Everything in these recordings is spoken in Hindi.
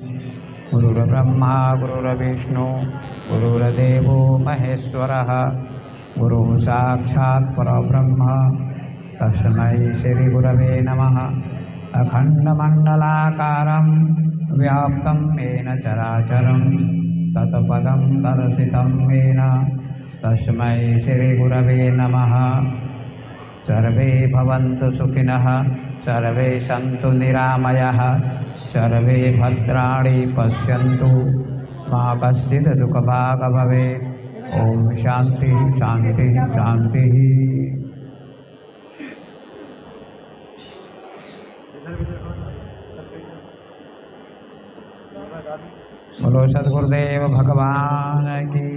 गुरुर्ब्रह्मा गुरुर्विष्णु गुरुर्देवो महेश्वरः गुरुः साक्षात् परब्रह्म तस्मै श्रीगुरवे नमः। अखण्डमण्डलाकारं व्याप्तं येन चराचरं तत्पदं दर्शितं येन तस्मै श्रीगुरवे नमः। सर्वे भवन्तु सुखिनः, सर्वे सन्तु निरामयाः, सर्वे भद्राणि पश्यन्तु मा कश्चित् दुःखभाग् भवेत्। ओम शांति शांति शांति। बोलो सद्गुरुदेव भगवान की,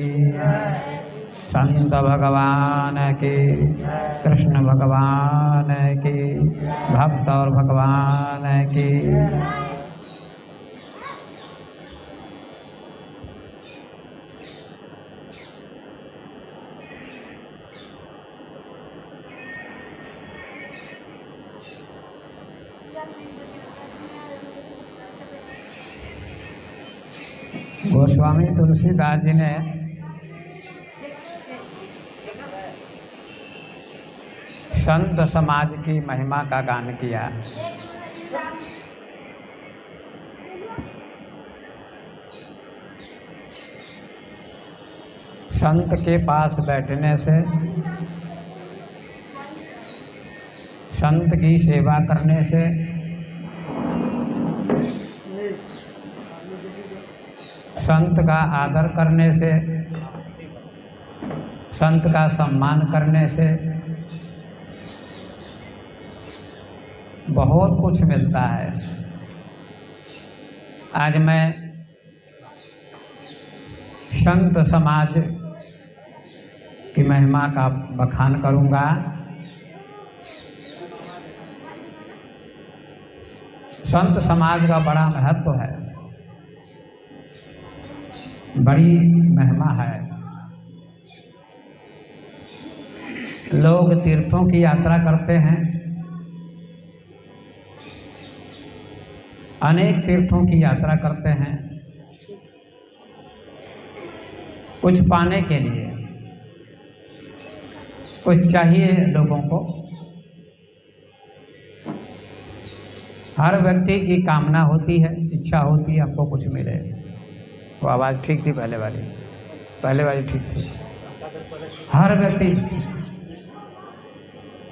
संत भगवान की, कृष्ण भगवान की, भक्त और भगवान की। गोस्वामी तुलसीदास जी ने संत समाज की महिमा का गान किया। संत के पास बैठने से, संत की सेवा करने से, संत का आदर करने से, संत का सम्मान करने से बहुत कुछ मिलता है। आज मैं संत समाज की महिमा का बखान करूंगा। संत समाज का बड़ा महत्व है, बड़ी महिमा है। लोग तीर्थों की यात्रा करते हैं, अनेक तीर्थों की यात्रा करते हैं कुछ पाने के लिए। कुछ चाहिए लोगों को। हर व्यक्ति की कामना होती है, इच्छा होती है हमको कुछ मिले। वो आवाज़ ठीक थी पहले वाली ठीक थी।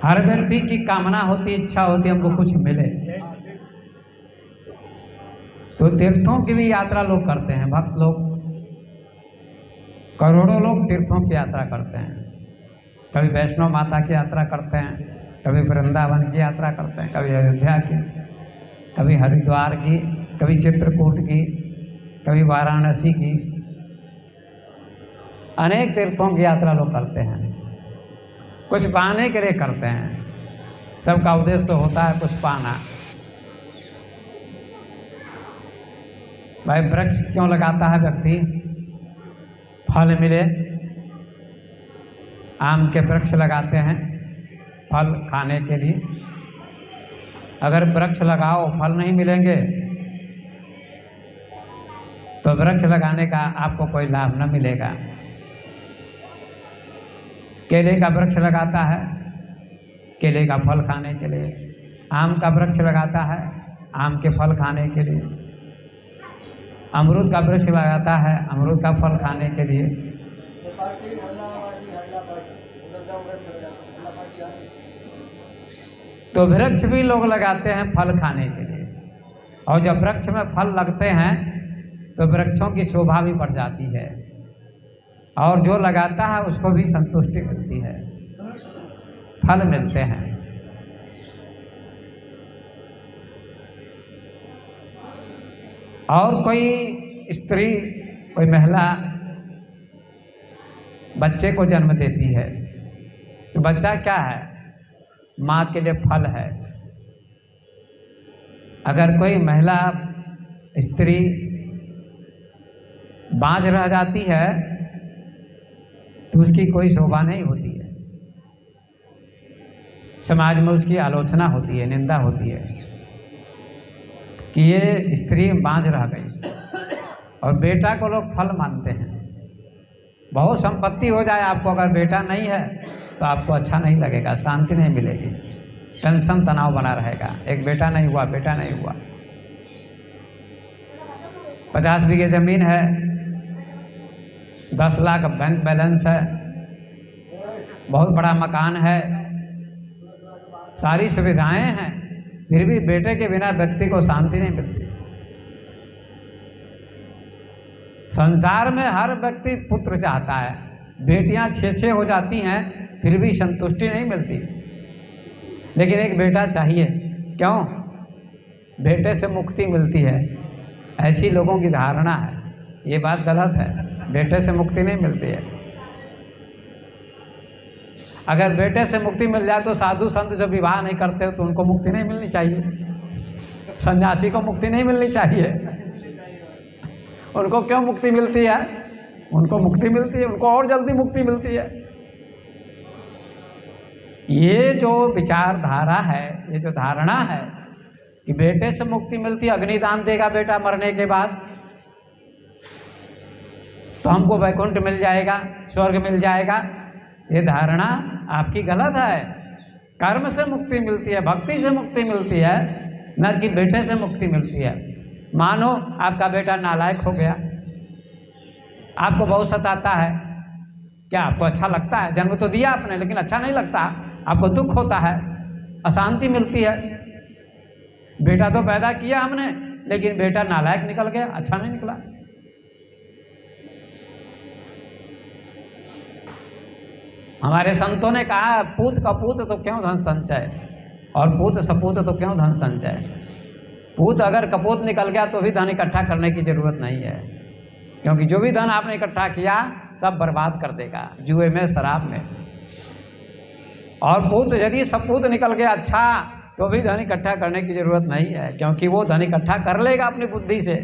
हर व्यक्ति की कामना होती, इच्छा होती हमको कुछ मिले। तो तीर्थों की भी यात्रा लोग करते हैं। भक्त लोग, करोड़ों लोग तीर्थों की यात्रा करते हैं। कभी वैष्णो माता की यात्रा करते हैं, कभी वृंदावन की यात्रा करते हैं, कभी अयोध्या की, कभी हरिद्वार की, कभी चित्रकूट की, कभी वाराणसी की। अनेक तीर्थों की यात्रा लोग करते हैं, कुछ पाने के लिए करते हैं। सबका उद्देश्य तो होता है कुछ पाना। भाई वृक्ष क्यों लगाता है व्यक्ति? फल मिले। आम के वृक्ष लगाते हैं फल खाने के लिए। अगर वृक्ष लगाओ फल नहीं मिलेंगे तो वृक्ष लगाने का आपको कोई लाभ न मिलेगा। केले का वृक्ष लगाता है केले का फल खाने के लिए, आम का वृक्ष लगाता है आम के फल खाने के लिए, अमरूद का वृक्ष लगाता है अमरूद का फल खाने के लिए। तो वृक्ष भी लोग लगाते हैं फल खाने के लिए। और जब वृक्ष में फल लगते हैं तो वृक्षों की शोभा भी बढ़ जाती है और जो लगाता है उसको भी संतुष्टि मिलती है, फल मिलते हैं। और कोई स्त्री, कोई महिला बच्चे को जन्म देती है तो बच्चा क्या है? माँ के लिए फल है। अगर कोई महिला स्त्री बांझ रह जाती है तो उसकी कोई शोभा नहीं होती है, समाज में उसकी आलोचना होती है, निंदा होती है कि ये स्त्री बांझ रह गई। और बेटा को लोग फल मानते हैं। बहुत संपत्ति हो जाए आपको, अगर बेटा नहीं है तो आपको अच्छा नहीं लगेगा, शांति नहीं मिलेगी, टेंशन तनाव बना रहेगा। एक बेटा नहीं हुआ, बेटा नहीं हुआ। 50 बीघे ज़मीन है, 10 लाख बैंक बैलेंस है, बहुत बड़ा मकान है, सारी सुविधाएं हैं, फिर भी बेटे के बिना व्यक्ति को शांति नहीं मिलती। संसार में हर व्यक्ति पुत्र चाहता है, बेटियां 6-6 हो जाती हैं फिर भी संतुष्टि नहीं मिलती, लेकिन एक बेटा चाहिए। क्यों? बेटे से मुक्ति मिलती है, ऐसी लोगों की धारणा है। ये बात गलत है, बेटे से मुक्ति नहीं मिलती है। अगर बेटे से मुक्ति मिल जाए तो साधु संत जो विवाह नहीं करते तो उनको मुक्ति नहीं मिलनी चाहिए, सन्यासी को मुक्ति नहीं मिलनी चाहिए। उनको क्यों मुक्ति मिलती है? उनको मुक्ति मिलती है, उनको और जल्दी मुक्ति मिलती है। ये जो विचारधारा है, ये जो धारणा है कि बेटे से मुक्ति मिलती है, अग्निदान देगा बेटा मरने के बाद तो हमको वैकुंठ मिल जाएगा, स्वर्ग मिल जाएगा, ये धारणा आपकी गलत है। कर्म से मुक्ति मिलती है, भक्ति से मुक्ति मिलती है, न कि बेटे से मुक्ति मिलती है। मानो आपका बेटा नालायक हो गया, आपको बहुत सताता है, क्या आपको अच्छा लगता है? जन्म तो दिया आपने लेकिन अच्छा नहीं लगता, आपको दुख होता है, अशांति मिलती है। बेटा तो पैदा किया हमने लेकिन बेटा नालायक निकल गया, अच्छा नहीं निकला। हमारे संतों ने कहा, पूत कपूत तो क्यों धन संचय, और पूत सपूत तो क्यों धन संचय। पूत अगर कपूत निकल गया तो भी धन इकट्ठा करने की जरूरत नहीं है, क्योंकि जो भी धन आपने इकट्ठा किया सब बर्बाद कर देगा, जुए में, शराब में। और पूत यदि सपूत निकल गया अच्छा, तो भी धन इकट्ठा करने की जरूरत नहीं है, क्योंकि वो धन इकट्ठा कर लेगा अपनी बुद्धि से।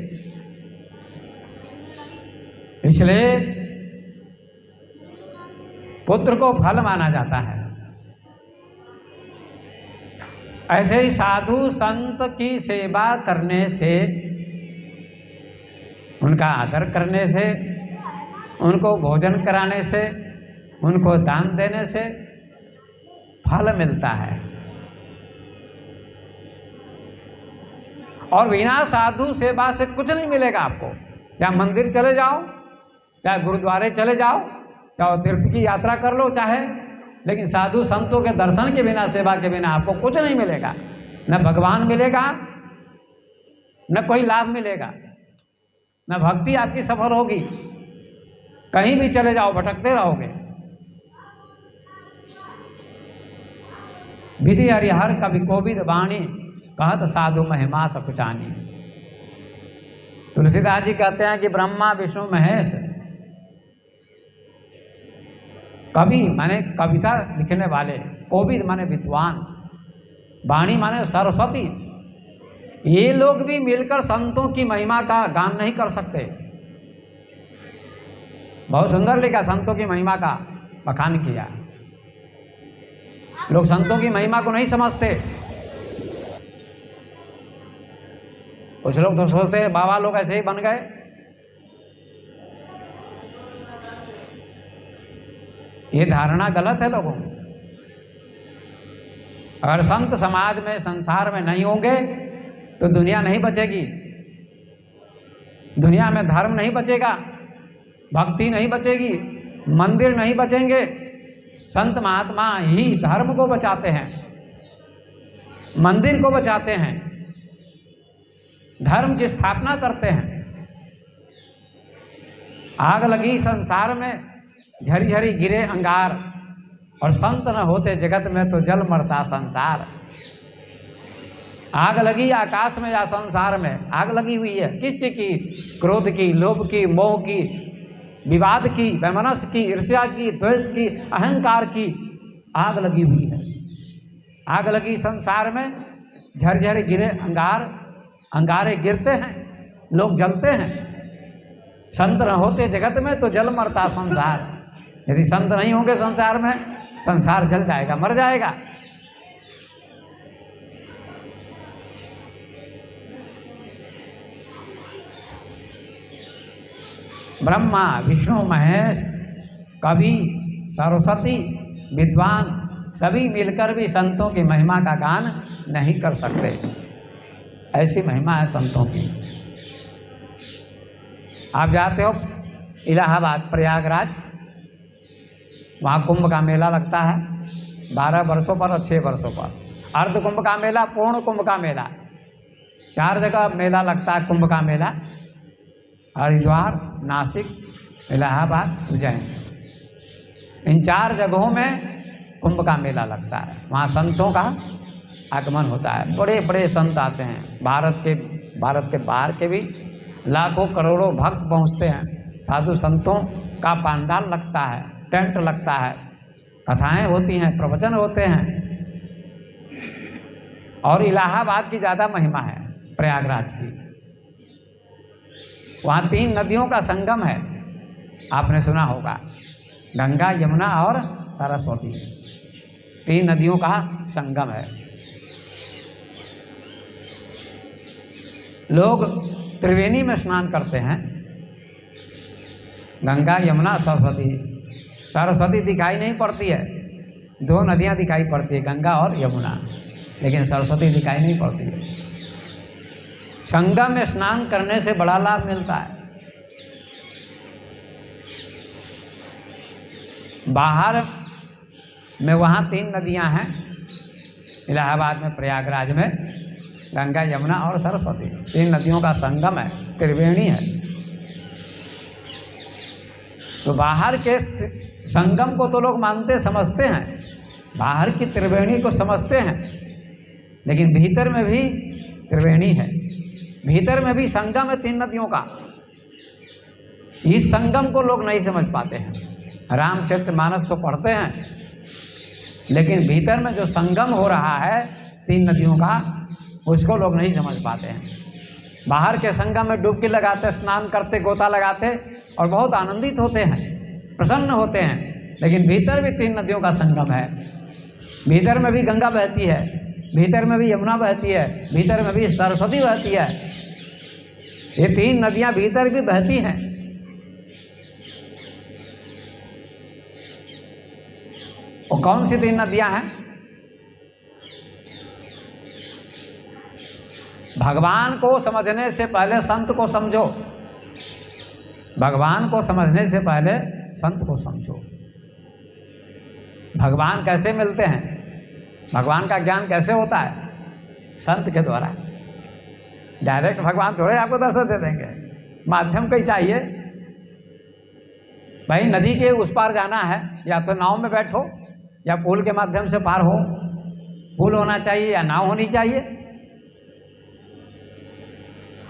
इसलिए पुत्र को फल माना जाता है। ऐसे ही साधु संत की सेवा करने से, उनका आदर करने से, उनको भोजन कराने से, उनको दान देने से फल मिलता है। और बिना साधु सेवा से कुछ नहीं मिलेगा आपको। चाहे मंदिर चले जाओ, चाहे गुरुद्वारे चले जाओ, चाहे तीर्थ की यात्रा कर लो चाहे, लेकिन साधु संतों के दर्शन के बिना, सेवा के बिना आपको कुछ नहीं मिलेगा। न भगवान मिलेगा, न कोई लाभ मिलेगा, न भक्ति आपकी सफल होगी। कहीं भी चले जाओ भटकते रहोगे। विधि हरिहर कवि कोविद वाणी, कहत साधु महिमा सकुचानी। तुलसीदास जी कहते हैं कि ब्रह्मा विष्णु महेश, कवि माने कविता लिखने वाले, कोविद माने विद्वान, वाणी माने सरस्वती, ये लोग भी मिलकर संतों की महिमा का गान नहीं कर सकते। बहुत सुंदर लिखा, संतों की महिमा का बखान किया। लोग संतों की महिमा को नहीं समझते। कुछ लोग तो सोचते हैं बाबा लोग ऐसे ही बन गए। ये धारणा गलत है लोगों की। अगर संत समाज में, संसार में नहीं होंगे तो दुनिया नहीं बचेगी। दुनिया में धर्म नहीं बचेगा, भक्ति नहीं बचेगी, मंदिर नहीं बचेंगे। संत महात्मा ही धर्म को बचाते हैं, मंदिर को बचाते हैं, धर्म की स्थापना करते हैं। आग लगी संसार में, झरी झरी गिरे अंगार, और संत न होते जगत में तो जल मरता संसार। आग लगी आकाश में या संसार में, आग लगी हुई है किस चीज की? क्रोध की, लोभ की, मोह की, विवाद की, वैमनस्य की, ईर्ष्या की, द्वेष की, अहंकार की आग लगी हुई है। आग लगी संसार में, झरझर गिरे अंगार, अंगारे गिरते हैं, लोग जलते हैं। संत न होते जगत में तो जल मरता संसार। यदि संत नहीं होंगे संसार में, संसार जल जाएगा, मर जाएगा। ब्रह्मा विष्णु महेश कवि सरस्वती विद्वान सभी मिलकर भी संतों की महिमा का गान नहीं कर सकते। ऐसी महिमा है संतों की। आप जाते हो इलाहाबाद प्रयागराज, वहाँ कुंभ का मेला लगता है 12 वर्षों पर और 6 वर्षों पर। अर्ध कुंभ का मेला, पूर्ण कुंभ का मेला, 4 जगह मेला लगता है कुंभ का मेला। हरिद्वार, नासिक, इलाहाबाद, उज्जैन, इन 4 जगहों में कुंभ का मेला लगता है। वहाँ संतों का आगमन होता है, बड़े बड़े संत आते हैं, भारत के बाहर के भी लाखों करोड़ों भक्त पहुँचते हैं। साधु संतों का पंडाल लगता है, टेंट लगता है, कथाएं होती हैं, प्रवचन होते हैं। और इलाहाबाद की ज़्यादा महिमा है प्रयागराज की। वहाँ 3 नदियों का संगम है, आपने सुना होगा, गंगा, यमुना और सरस्वती, 3 नदियों का संगम है। लोग त्रिवेणी में स्नान करते हैं, गंगा, यमुना, सरस्वती। सरस्वती दिखाई नहीं पड़ती है, 2 नदियाँ दिखाई पड़ती है, गंगा और यमुना, लेकिन सरस्वती दिखाई नहीं पड़ती है। संगम में स्नान करने से बड़ा लाभ मिलता है। बाहर में वहाँ 3 नदियाँ हैं, इलाहाबाद में, प्रयागराज में, गंगा, यमुना और सरस्वती, 3 नदियों का संगम है, त्रिवेणी है। तो बाहर के संगम को तो लोग मानते समझते हैं, बाहर की त्रिवेणी को समझते हैं, लेकिन भीतर में भी त्रिवेणी है, भीतर में भी संगम है 3 नदियों का। इस संगम को लोग नहीं समझ पाते हैं। रामचरितमानस को पढ़ते हैं, लेकिन भीतर में जो संगम हो रहा है 3 नदियों का, उसको लोग नहीं समझ पाते हैं। बाहर के संगम में डुबकी लगाते, स्नान करते, गोता लगाते और बहुत आनंदित होते हैं, प्रसन्न होते हैं, लेकिन भीतर भी 3 नदियों का संगम है। भीतर में भी गंगा बहती है, भीतर में भी यमुना बहती है, भीतर में भी सरस्वती बहती है। ये 3 नदियाँ भीतर भी बहती हैं। और कौन सी 3 नदियाँ हैं? भगवान को समझने से पहले संत को समझो, भगवान को समझने से पहले संत को समझो। भगवान कैसे मिलते हैं, भगवान का ज्ञान कैसे होता है? संत के द्वारा। डायरेक्ट भगवान थोड़े आपको दर्शन दे देंगे, माध्यम कोई चाहिए। भाई नदी के उस पार जाना है, या तो नाव में बैठो या पुल के माध्यम से पार हो। पुल होना चाहिए या नाव होनी चाहिए।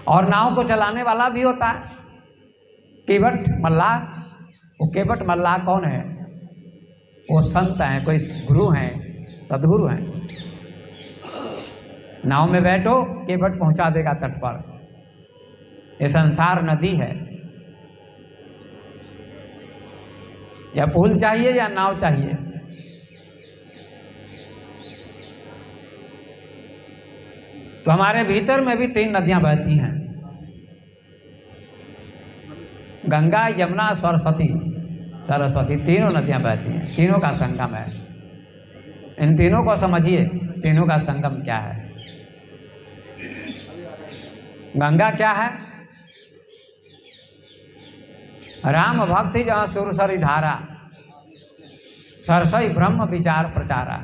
और नाव को चलाने वाला भी होता है केवट मल्लाह। वो केवट मल्लाह कौन है? वो संत हैं, कोई गुरु हैं, सदगुरु हैं। नाव में बैठो, केवट पहुंचा देगा तट पर। ये संसार नदी है। या पुल चाहिए या नाव चाहिए। तो हमारे भीतर में भी 3 नदियां बहती हैं, गंगा, यमुना, सरस्वती, तीनों नदियां बहती हैं, तीनों का संगम है। इन तीनों को समझिए, तीनों का संगम क्या है। गंगा क्या है? राम भक्ति जहाँ सुरसरी धारा, सरसई ब्रह्म विचार प्रचारा।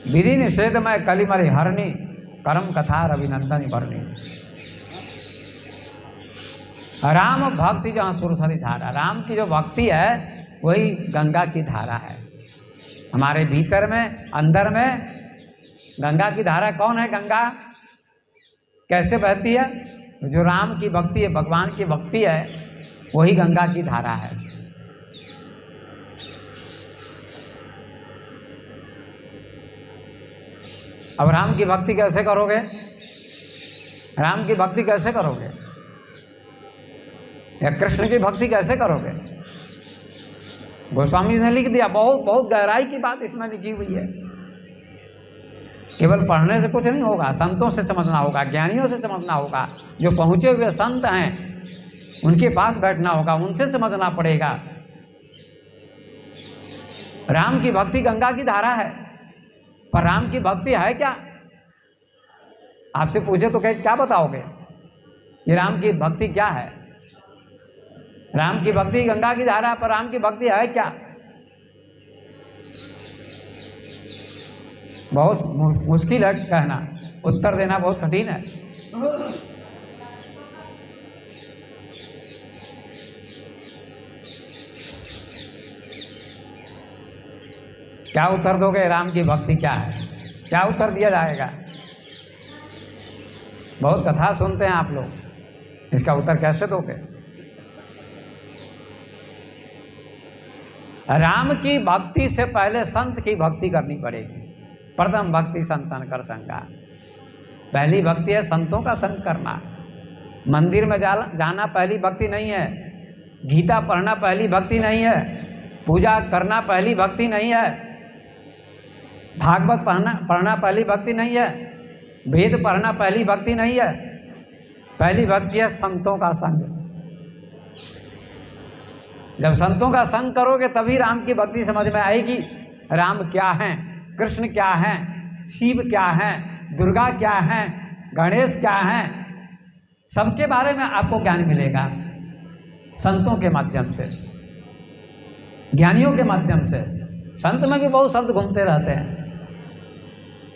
विधि निषेध में कलिमरि हरणी, कर्म कथा रविनंदनी भरणी। राम भक्ति जहाँ सुरसरी धारा, राम की जो भक्ति है वही गंगा की धारा है। हमारे भीतर में, अंदर में गंगा की धारा कौन है? गंगा कैसे बहती है? जो राम की भक्ति है, भगवान की भक्ति है, वही गंगा की धारा है। अब राम की भक्ति कैसे करोगे? राम की भक्ति कैसे करोगे? या कृष्ण की भक्ति कैसे करोगे? गोस्वामी ने लिख दिया, बहुत बहुत गहराई की बात इसमें लिखी हुई है। केवल पढ़ने से कुछ नहीं होगा, संतों से समझना होगा, ज्ञानियों से समझना होगा, जो पहुँचे हुए संत हैं उनके पास बैठना होगा, उनसे समझना पड़ेगा। राम की भक्ति गंगा की धारा है, पर राम की भक्ति है क्या? आपसे पूछे तो क्या बताओगे कि राम की भक्ति क्या है? राम की भक्ति गंगा की धारा, पर राम की भक्ति है क्या? बहुत मुश्किल है कहना, उत्तर देना बहुत कठिन है। क्या उत्तर दोगे? राम की भक्ति क्या है? क्या उत्तर दिया जाएगा? बहुत कथा सुनते हैं आप लोग, इसका उत्तर कैसे दोगे? राम की भक्ति से पहले संत की भक्ति करनी पड़ेगी। प्रथम भक्ति संतन कर संगा। पहली भक्ति है संतों का संग करना। मंदिर में जाना पहली भक्ति नहीं है, गीता पढ़ना पहली भक्ति नहीं है, पूजा करना पहली भक्ति नहीं है, भागवत पढ़ना पहली भक्ति नहीं है, वेद पढ़ना पहली भक्ति नहीं है। पहली भक्ति है संतों का संग। जब संतों का संग करोगे तभी राम की भक्ति समझ में आएगी। राम क्या हैं, कृष्ण क्या हैं, शिव क्या हैं, दुर्गा क्या हैं, गणेश क्या हैं, सबके बारे में आपको ज्ञान मिलेगा संतों के माध्यम से, ज्ञानियों के माध्यम से। संत में भी बहुत संत घूमते रहते हैं,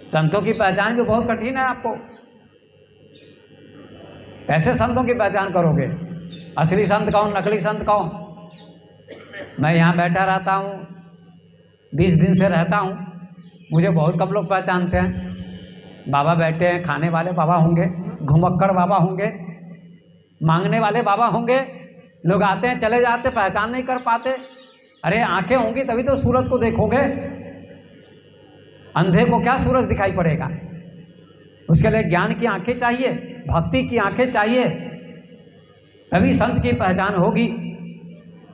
संतों की पहचान भी बहुत कठिन है आपको। कैसे संतों की पहचान करोगे? असली संत कौन, नकली संत कौन? मैं यहाँ बैठा रहता हूँ, 20 दिन से रहता हूँ, मुझे बहुत कम लोग पहचानते हैं। बाबा बैठे हैं, खाने वाले बाबा होंगे, घुमक्कड़ बाबा होंगे, मांगने वाले बाबा होंगे, लोग आते हैं चले जाते, पहचान नहीं कर पाते। अरे आंखें होंगी तभी तो सूरज को देखोगे, अंधे को क्या सूरज दिखाई पड़ेगा? उसके लिए ज्ञान की आंखें चाहिए, भक्ति की आंखें चाहिए, तभी संत की पहचान होगी।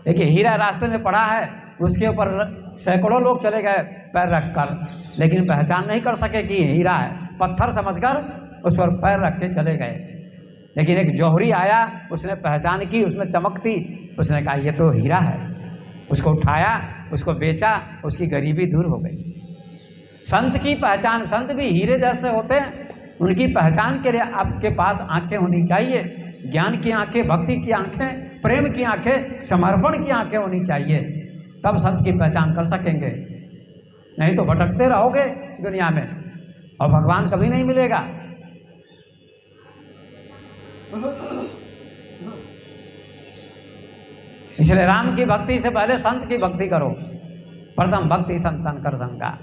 देखिए हीरा रास्ते में पड़ा है, उसके ऊपर सैकड़ों लोग चले गए पैर रखकर, लेकिन पहचान नहीं कर सके कि हीरा है, पत्थर समझकर उस पर पैर रख के चले गए। लेकिन एक जौहरी आया, उसने पहचान की, उसमें चमक थी, उसने कहा ये तो हीरा है, उसको उठाया, उसको बेचा, उसकी गरीबी दूर हो गई। संत की पहचान, संत भी हीरे जैसे होते हैं, उनकी पहचान के लिए आपके पास आंखें होनी चाहिए, ज्ञान की आंखें, भक्ति की आंखें, प्रेम की आंखें, समर्पण की आंखें होनी चाहिए, तब संत की पहचान कर सकेंगे। नहीं तो भटकते रहोगे दुनिया में और भगवान कभी नहीं मिलेगा। इसलिए राम की भक्ति से पहले संत की भक्ति करो। प्रथम भक्ति संतन कर संगा।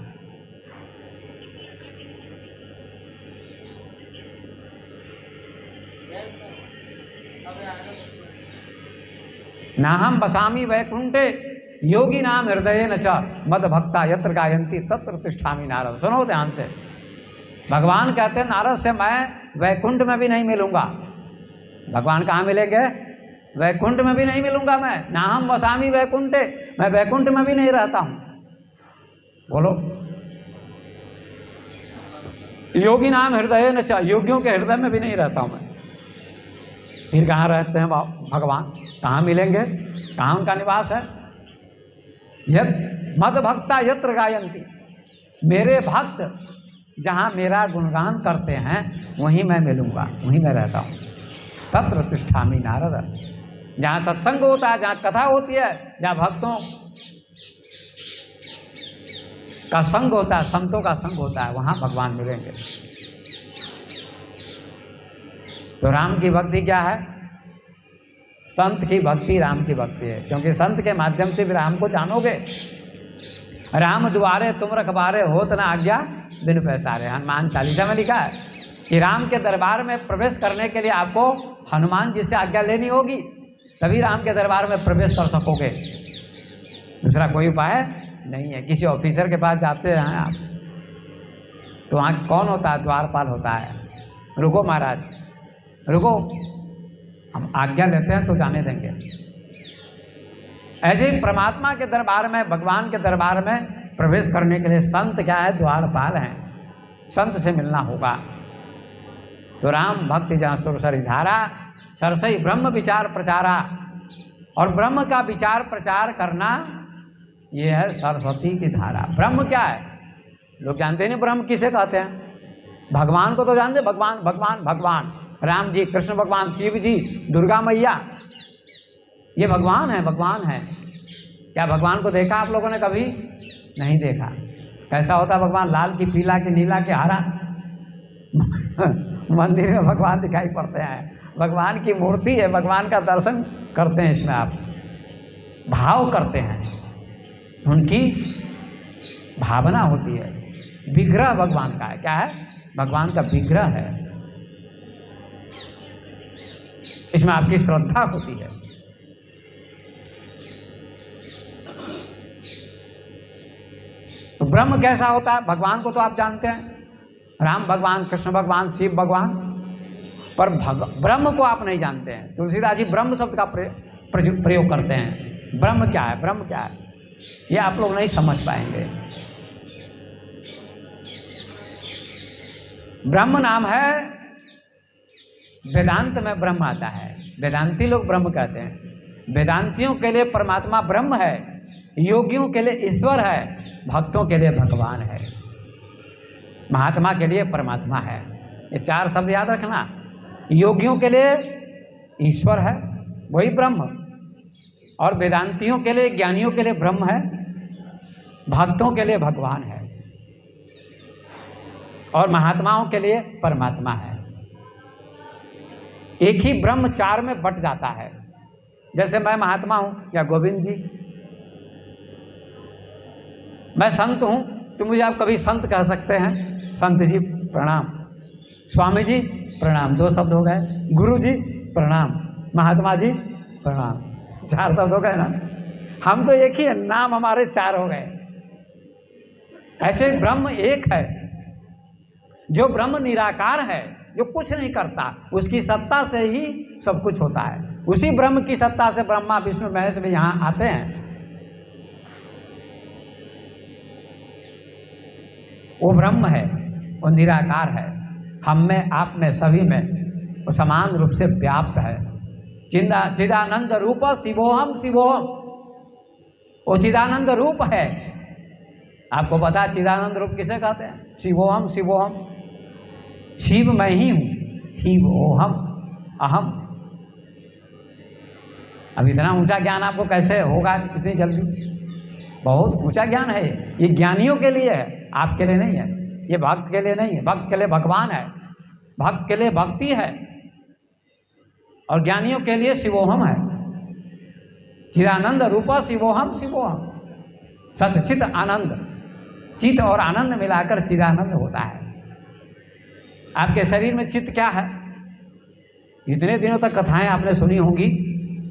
नाहम बसामी वैकुंठे योगी नाम हृदय न च मद भक्ता यत्र गायंती तत्र तिष्ठामि नारद। सुनो ध्यान से, भगवान कहते हैं नारद से मैं वैकुंठ में भी नहीं मिलूंगा। भगवान कहाँ मिलेंगे? वैकुंठ में भी नहीं मिलूंगा मैं। नाहम बसामी वैकुंठे, मैं वैकुंठ में भी नहीं रहता हूँ। बोलो, योगी नाम हृदय न च, योगियों के हृदय में भी नहीं रहता हूँ मैं। फिर कहाँ रहते हैं भगवान? कहाँ मिलेंगे? कहाँ उनका निवास है? यद मद भक्ता यत्र गायंती, मेरे भक्त जहाँ मेरा गुणगान करते हैं वहीं मैं मिलूंगा, वहीं मैं रहता हूँ। तत्र तिष्ठामि नारद, जहाँ सत्संग होता है, जहाँ कथा होती है, जहाँ भक्तों का संग होता है, संतों का संग होता है, वहाँ भगवान मिलेंगे। तो राम की भक्ति क्या है? संत की भक्ति राम की भक्ति है, क्योंकि संत के माध्यम से भी राम को जानोगे। राम द्वारे तुम रखबारे होत न आज्ञा बिन पैसारे, हनुमान चालीसा में लिखा है कि राम के दरबार में प्रवेश करने के लिए आपको हनुमान जी से आज्ञा लेनी होगी, तभी राम के दरबार में प्रवेश कर सकोगे। दूसरा कोई उपाय नहीं है। किसी ऑफिसर के पास जाते हैं आप, तो वहाँ कौन होता है? द्वारपाल होता है। रुको महाराज, रुको, हम आज्ञा लेते हैं तो जाने देंगे। ऐसे ही परमात्मा के दरबार में, भगवान के दरबार में प्रवेश करने के लिए संत क्या है? द्वारपाल हैं। संत से मिलना होगा। तो राम भक्ति जहाँ सुरसरी धारा, सरसई ब्रह्म विचार प्रचारा। और ब्रह्म का विचार प्रचार करना ये है सरस्वती की धारा। ब्रह्म क्या है? लोग जानते नहीं ब्रह्म किसे कहते हैं। भगवान को तो जानते, भगवान भगवान भगवान, राम जी, कृष्ण भगवान, शिव जी, दुर्गा मैया, ये भगवान है, भगवान है। क्या भगवान को देखा आप लोगों ने? कभी नहीं देखा। कैसा होता भगवान? लाल की, पीला की, नीला की, हरा। मंदिर में भगवान दिखाई पड़ते हैं, भगवान की मूर्ति है, भगवान का दर्शन करते हैं, इसमें आप भाव करते हैं, उनकी भावना होती है। विग्रह भगवान का है। क्या है? भगवान का विग्रह है, इसमें आपकी श्रद्धा होती है। तो ब्रह्म कैसा होता है? भगवान को तो आप जानते हैं, राम भगवान, कृष्ण भगवान, शिव भगवान, पर ब्रह्म को आप नहीं जानते हैं। तुलसीदास जी ब्रह्म शब्द का प्रयोग करते हैं। ब्रह्म क्या है? ब्रह्म क्या है? ये आप लोग नहीं समझ पाएंगे। ब्रह्म नाम है, वेदांत में ब्रह्म आता है। वेदांती लोग ब्रह्म कहते हैं। वेदांतियों के लिए परमात्मा ब्रह्म है, योगियों के लिए ईश्वर है, भक्तों के लिए भगवान है, महात्मा के लिए परमात्मा है। ये चार शब्द याद रखना। योगियों के लिए ईश्वर है, वही ब्रह्म, और वेदांतियों के लिए, ज्ञानियों के लिए ब्रह्म है, भक्तों के लिए भगवान है, और महात्माओं के लिए परमात्मा है। एक ही ब्रह्म चार में बट जाता है। जैसे मैं महात्मा हूं, या गोविंद जी, मैं संत हूं, तो मुझे आप कभी संत कह सकते हैं। संत जी प्रणाम, स्वामी जी प्रणाम, दो शब्द हो गए। गुरु जी प्रणाम, महात्मा जी प्रणाम, चार शब्द हो गए ना। हम तो एक ही है, नाम हमारे चार हो गए। ऐसे ब्रह्म एक है। जो ब्रह्म निराकार है, जो कुछ नहीं करता, उसकी सत्ता से ही सब कुछ होता है। उसी ब्रह्म की सत्ता से ब्रह्मा विष्णु महेश भी यहाँ आते हैं। वो ब्रह्म है, वो निराकार है, हम में, आप में, सभी में वो समान रूप से व्याप्त है। चिदानंद रूप शिवोहम शिवोहम, वो चिदानंद रूप है। आपको पता है चिदानंद रूप किसे कहते हैं? शिवोहम शिवोहम, शिव मैं ही हूँ, शिव ओहम अहम। अब इतना ऊंचा ज्ञान आपको कैसे होगा इतनी जल्दी? बहुत ऊंचा ज्ञान है ये ज्ञानियों के लिए है, आपके लिए नहीं है। ये भक्त के लिए नहीं है, भक्त के लिए भगवान है, भक्त के लिए भक्ति है, और ज्ञानियों के लिए शिवोहम है। चिदानंद रूपा शिवोहम शिवोहम, सतचित आनंद, चित और आनंद मिलाकर चिदानंद होता है। आपके शरीर में चित्त क्या है? इतने दिनों तक कथाएं आपने सुनी होंगी,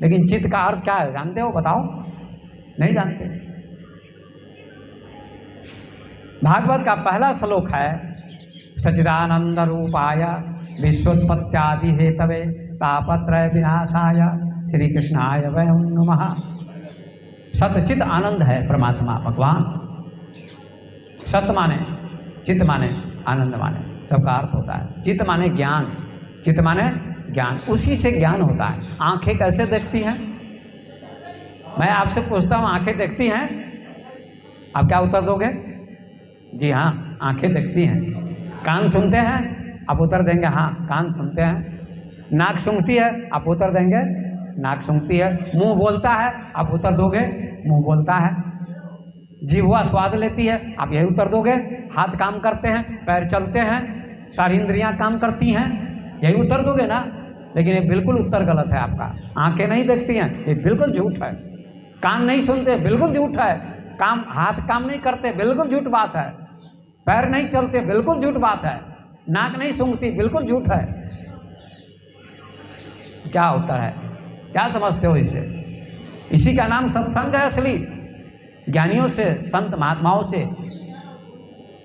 लेकिन चित्त का अर्थ क्या है जानते हो? बताओ, नहीं जानते। भागवत का पहला श्लोक है, सच्चिदानंद रूपाय विश्वोत्पत्त्यादि हेतवे तापत्रय विनाशाय श्री कृष्णाय वयं नमः। सतचित आनंद है परमात्मा भगवान। सत माने चित्त माने आनंद माने, सबका अर्थ होता है। चित्त माने ज्ञान, चित्त माने ज्ञान, उसी से ज्ञान होता है। आंखें कैसे देखती हैं? मैं आपसे पूछता हूँ, आंखें देखती हैं? आप क्या उत्तर दोगे? जी हाँ, आंखें देखती हैं। कान सुनते हैं? आप उत्तर देंगे हाँ, कान सुनते हैं। नाक सूंघती है? आप उत्तर देंगे नाक सूंघती है। मुंह बोलता है? आप उत्तर दोगे मुंह बोलता है। जीवा स्वाद लेती है? आप यही उत्तर दोगे। हाथ काम करते हैं, पैर चलते हैं, सारी इंद्रियां काम करती हैं, यही उत्तर दोगे ना। लेकिन ये बिल्कुल उत्तर गलत है आपका। आंखें नहीं देखती हैं, ये बिल्कुल झूठ है। कान नहीं सुनते, बिल्कुल झूठ है। हाथ काम नहीं करते, बिल्कुल झूठ बात है। पैर नहीं चलते, बिल्कुल झूठ बात है। नाक नहीं सूंघती, बिल्कुल झूठ है। क्या उत्तर है? क्या समझते हो इसे? इसी का नाम सत्संग है असली। ज्ञानियों से, संत महात्माओं से,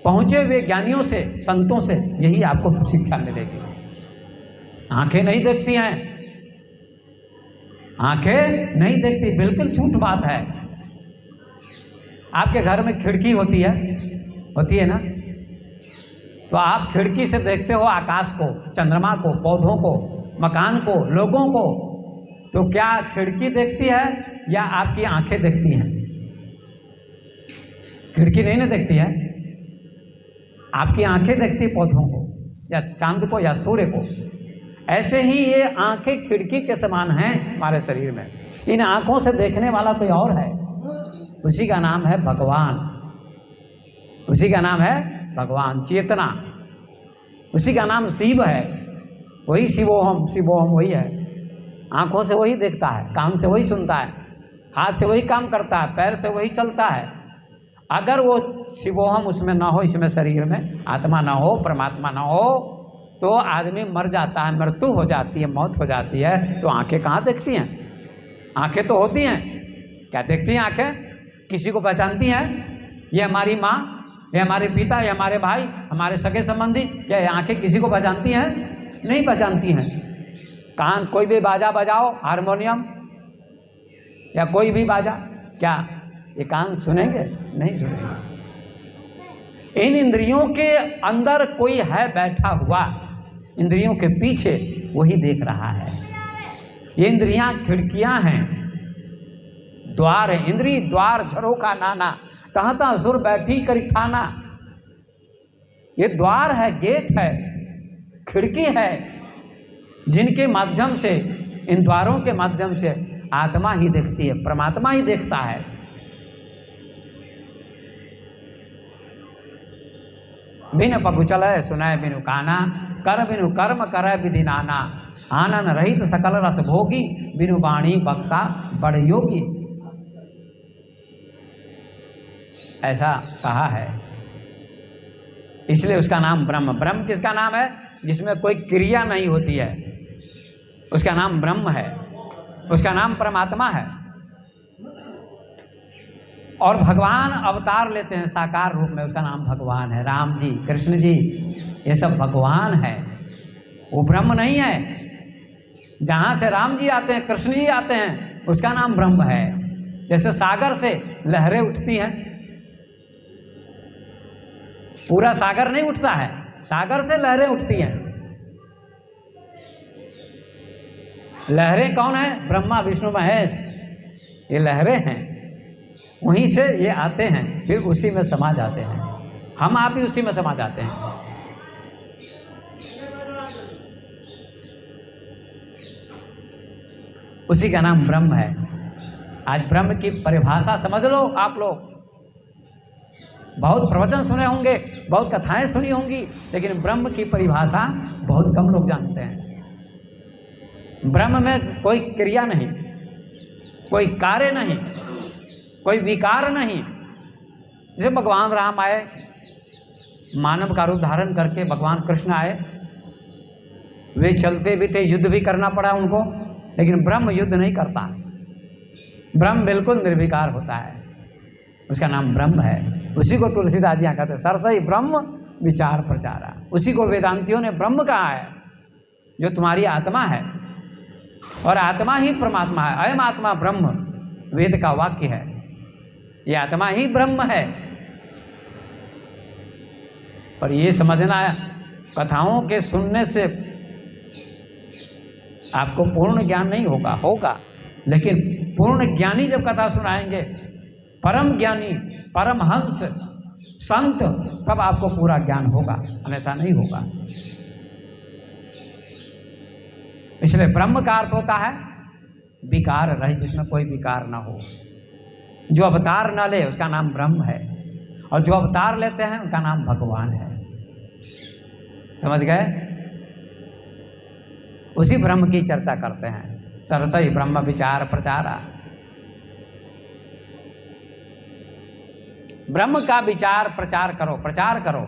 पहुंचे हुए ज्ञानियों से, संतों से यही आपको शिक्षा मिलेगी। आंखें नहीं देखती हैं, आंखें नहीं देखती, बिल्कुल झूठ बात है। आपके घर में खिड़की होती है ना? तो आप खिड़की से देखते हो आकाश को, चंद्रमा को, पौधों को, मकान को, लोगों को, तो क्या खिड़की देखती है या आपकी आंखें देखती हैं? खिड़की नहीं ना देखती है, आपकी आंखें देखती पौधों को या चांद को या सूर्य को। ऐसे ही ये आंखें खिड़की के समान हैं हमारे शरीर में। इन आंखों से देखने वाला कोई और है, उसी का नाम है भगवान, उसी का नाम है भगवान, चेतना, उसी का नाम शिव है। वही शिवोहम, शिवोहम वही है। आंखों से वही देखता है, कान से वही सुनता है, हाथ से वही काम करता है, पैर से वही चलता है। अगर वो शिवोहम उसमें ना हो, इसमें शरीर में आत्मा ना हो, परमात्मा ना हो, तो आदमी मर जाता है, मृत्यु हो जाती है, मौत हो जाती है। तो आंखें कहाँ देखती हैं? आंखें तो होती हैं, क्या देखती हैं आंखें? किसी को पहचानती हैं? ये हमारी माँ, ये हमारे पिता, ये हमारे भाई, हमारे सगे संबंधी, क्या आंखें किसी को पहचानती हैं? नहीं पहचानती हैं। कान, कोई भी बाजा बजाओ, हारमोनियम या कोई भी बाजा, क्या ये कान सुनेंगे? नहीं सुनेंगे। इन इंद्रियों के अंदर कोई है बैठा हुआ, इंद्रियों के पीछे, वही देख रहा है। ये इंद्रियां खिड़कियां हैं, द्वार है। इंद्री द्वार झरोखा नाना, तहता असुर बैठी करी थाना। ये द्वार है, गेट है, खिड़की है, जिनके माध्यम से, इन द्वारों के माध्यम से आत्मा ही देखती है, परमात्मा ही देखता है। बिन पगु चलय सुनय बिनु काना, कर बिनु कर्म करय विधि नाना। आनंद रहित सकल रस भोगी, बिनु वाणी वक्ता बड़ योगी। ऐसा कहा है, इसलिए उसका नाम ब्रह्म। ब्रह्म किसका नाम है? जिसमें कोई क्रिया नहीं होती है, उसका नाम ब्रह्म है, उसका नाम परमात्मा है। और भगवान अवतार लेते हैं साकार रूप में, उसका नाम भगवान है। राम जी, कृष्ण जी, ये सब भगवान है, वो ब्रह्म नहीं है। जहाँ से राम जी आते हैं, कृष्ण जी आते हैं, उसका नाम ब्रह्म है। जैसे सागर से लहरें उठती हैं, पूरा सागर नहीं उठता है, सागर से लहरें उठती हैं। लहरें कौन है? ब्रह्मा विष्णु महेश, ये लहरें हैं। वहीं से ये आते हैं, फिर उसी में समा जाते हैं। हम आप ही उसी में समा जाते हैं। उसी का नाम ब्रह्म है। आज ब्रह्म की परिभाषा समझ लो आप लोग। बहुत प्रवचन सुने होंगे, बहुत कथाएं सुनी होंगी, लेकिन ब्रह्म की परिभाषा बहुत कम लोग जानते हैं। ब्रह्म में कोई क्रिया नहीं, कोई कार्य नहीं, कोई विकार नहीं। जैसे भगवान राम आए, मानव का रूप धारण करके भगवान कृष्ण आए, वे चलते भी थे, युद्ध भी करना पड़ा उनको, लेकिन ब्रह्म युद्ध नहीं करता। ब्रह्म बिल्कुल निर्विकार होता है, उसका नाम ब्रह्म है। उसी को तुलसीदास जी कहते हैं सरसई ब्रह्म विचार प्रचारा। उसी को वेदांतियों ने ब्रह्म कहा है, जो तुम्हारी आत्मा है, और आत्मा ही परमात्मा है। अयम आत्मा ब्रह्म वेद का वाक्य है, ये आत्मा ही ब्रह्म है। पर ये समझना, कथाओं के सुनने से आपको पूर्ण ज्ञान नहीं होगा, लेकिन पूर्ण ज्ञानी जब कथा सुनाएंगे, परम ज्ञानी, परमहंस, संत, तब आपको पूरा ज्ञान होगा, अन्यथा नहीं होगा। इसलिए ब्रह्म का अर्थ होता है विकार रहित, जिसमें कोई विकार ना हो। जो अवतार न ले उसका नाम ब्रह्म है, और जो अवतार लेते हैं उनका नाम भगवान है। समझ गए? उसी ब्रह्म की चर्चा करते हैं। सरसई ब्रह्म विचार प्रचारा। ब्रह्म का विचार प्रचार करो, प्रचार करो,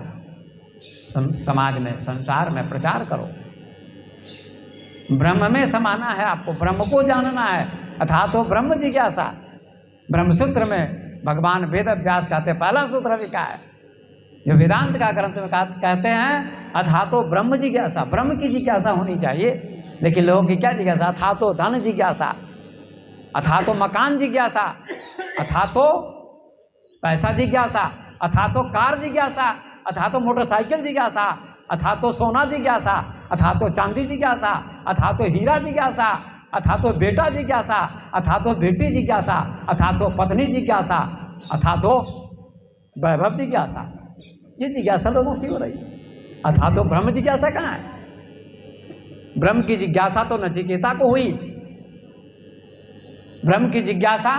समाज में, संसार में प्रचार करो। ब्रह्म में समाना है आपको, ब्रह्म को जानना है। अर्थात तो ब्रह्म जिज्ञासा। ब्रह्मसूत्र में भगवान वेद व्यास कहते, पहला सूत्र लिखा है जो वेदांत का ग्रंथ में कहते हैं, अथा तो ब्रह्म जिज्ञासा। ब्रह्म की जिज्ञासा होनी चाहिए, लेकिन लोगों की क्या जिज्ञासा? अथा तो धन जिज्ञासा, अथा तो मकान जिज्ञासा, अथा तो पैसा जिज्ञासा, अथा तो कार जिज्ञासा, अथा तो मोटरसाइकिल जिज्ञासा, अथा तो सोना जिज्ञासा, अथा तो चांदी जिज्ञासा, अथा तो हीरा जिज्ञासा, अथा तो बेटा जिज्ञासा, अथा तो बेटी जिज्ञासा, अथा तो पत्नी जिज्ञासा, अथा तो वैभव जिज्ञासा। ये जिज्ञासा लोगों की हो रही है। अथा तो ब्रह्म जिज्ञासा कहाँ है? ब्रह्म की जिज्ञासा तो नचिकेता को हुई। ब्रह्म की जिज्ञासा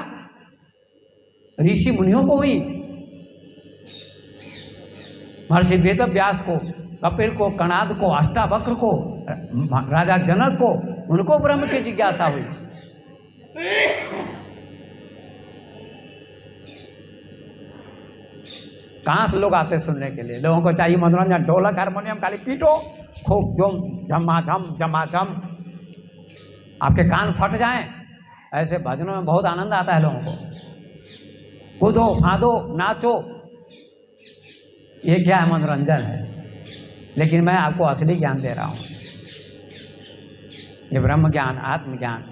ऋषि मुनियों को हुई। महर्षि वेद व्यास को, कपिल को, कणाद को, अष्टावक्र को, राजा जनक को, उनको ब्रह्म की जिज्ञासा हुई। कहाँ से लोग आते सुनने के लिए? लोगों को चाहिए मनोरंजन, ढोलक हारमोनियम खाली पीटो, खूब जोम झमाझम झमाझम, आपके कान फट जाएं। ऐसे भजनों में बहुत आनंद आता है लोगों को। कूदो फादो नाचो, ये क्या है? मनोरंजन है। लेकिन मैं आपको असली ज्ञान दे रहा हूँ। ये ब्रह्म ज्ञान, आत्मज्ञान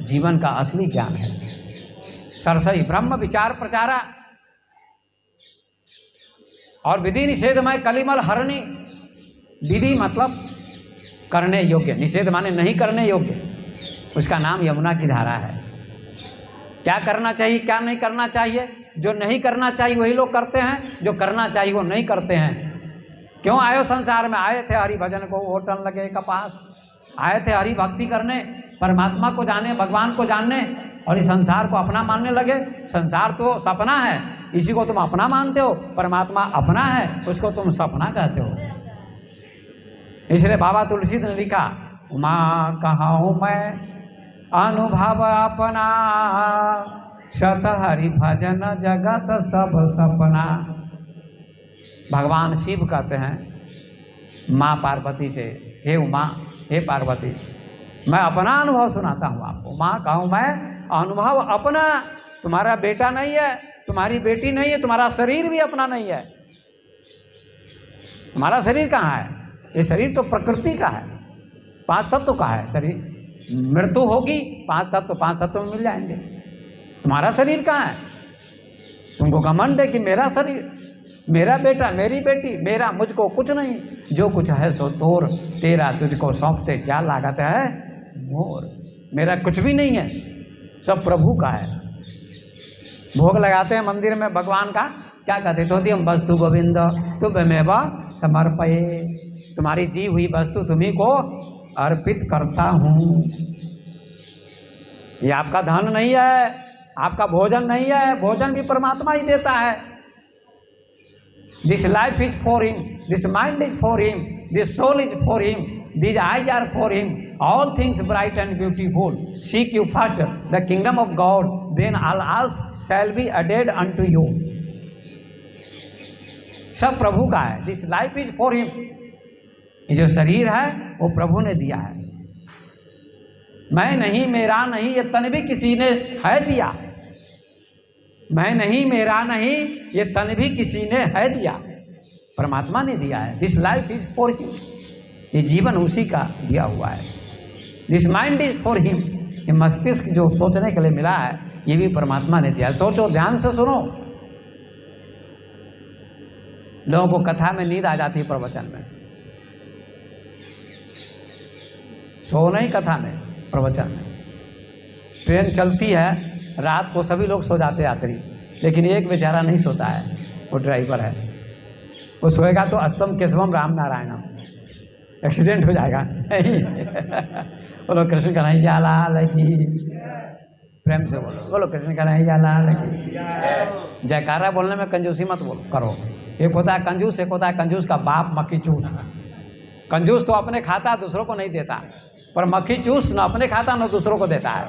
जीवन का असली ज्ञान है। सरसई ब्रह्म विचार प्रचारा और विधि निषेध में कलिमल हरणी। विधि मतलब करने योग्य, निषेध माने नहीं करने योग्य। उसका नाम यमुना की धारा है। क्या करना चाहिए, क्या नहीं करना चाहिए? जो नहीं करना चाहिए वही लोग करते हैं, जो करना चाहिए वो नहीं करते हैं। क्यों आए हो संसार में? आए थे हरि भजन को, होटल लगे कपास। आए थे हरि भक्ति करने, परमात्मा को जाने, भगवान को जानने, और इस संसार को अपना मानने लगे। संसार तो सपना है, इसी को तुम अपना मानते हो। परमात्मा अपना है, उसको तुम सपना कहते हो। इसलिए बाबा तुलसीदास ने लिखा, उमा कहाऊँ मैं अनुभव अपना, सत हरि भजन जगत सब सपना। भगवान शिव कहते हैं माँ पार्वती से, हे उमा, हे पार्वती, मैं अपना अनुभव सुनाता हूँ आपको। माँ कहूँ मैं अनुभव अपना। तुम्हारा बेटा नहीं है, तुम्हारी बेटी नहीं है, तुम्हारा शरीर भी अपना नहीं है। तुम्हारा शरीर कहाँ है? ये शरीर तो प्रकृति का है, 5 तत्व का है शरीर। मृत्यु होगी, 5 तत्व में मिल जाएंगे। तुम्हारा शरीर कहाँ है? तुमको घमंड है कि मेरा शरीर, मेरा बेटा, मेरी बेटी, मेरा, मुझको कुछ नहीं। जो कुछ है सो तोर, तेरा तुझको सौंपते क्या लागत है मोर। मेरा कुछ भी नहीं है, सब प्रभु का है। भोग लगाते हैं मंदिर में भगवान का, क्या कहते? तो हम वस्तु गोविंद तुभ्यमेव समर्पये। तुम्हारी दी हुई वस्तु तुम्ही को अर्पित करता हूँ। ये आपका धन नहीं है, आपका भोजन नहीं है, भोजन भी परमात्मा ही देता है। This life is for him, this mind is for him, this soul is for him, this eyes are for him, all things bright and beautiful. Seek you first the kingdom of God, then all else shall be added unto you. सब प्रभु का है। This life is for him. ये जो शरीर है वो प्रभु ने दिया है। मैं नहीं, मेरा नहीं, ये तन भी किसी ने है दिया। मैं नहीं, मेरा नहीं, ये तन भी किसी ने है दिया, परमात्मा ने दिया है। This life is for him. ये जीवन उसी का दिया हुआ है। This mind is for him. ये मस्तिष्क जो सोचने के लिए मिला है, ये भी परमात्मा ने दिया है। सोचो, ध्यान से सुनो। लोगों को कथा में नींद आ जाती है, प्रवचन में सो नहीं, कथा में, प्रवचन में। ट्रेन चलती है, रात को सभी लोग सो जाते यात्री, लेकिन एक बेचारा नहीं सोता है, वो ड्राइवर है। वो सोएगा तो अस्तम केशवम राम नारायणम, एक्सीडेंट हो जाएगा। बोलो कृष्ण कन्हैया लाल की, प्रेम से बोलो, बोलो कृष्ण कन्हैया लाल की। जयकारा बोलने में कंजूसी मत बोलो करो। एक होता है कंजूस, एक होता है कंजूस का बाप मक्खी चूस। कंजूस तो अपने खाता, दूसरों को नहीं देता, पर मक्खी चूस न अपने खाता न दूसरों को देता है।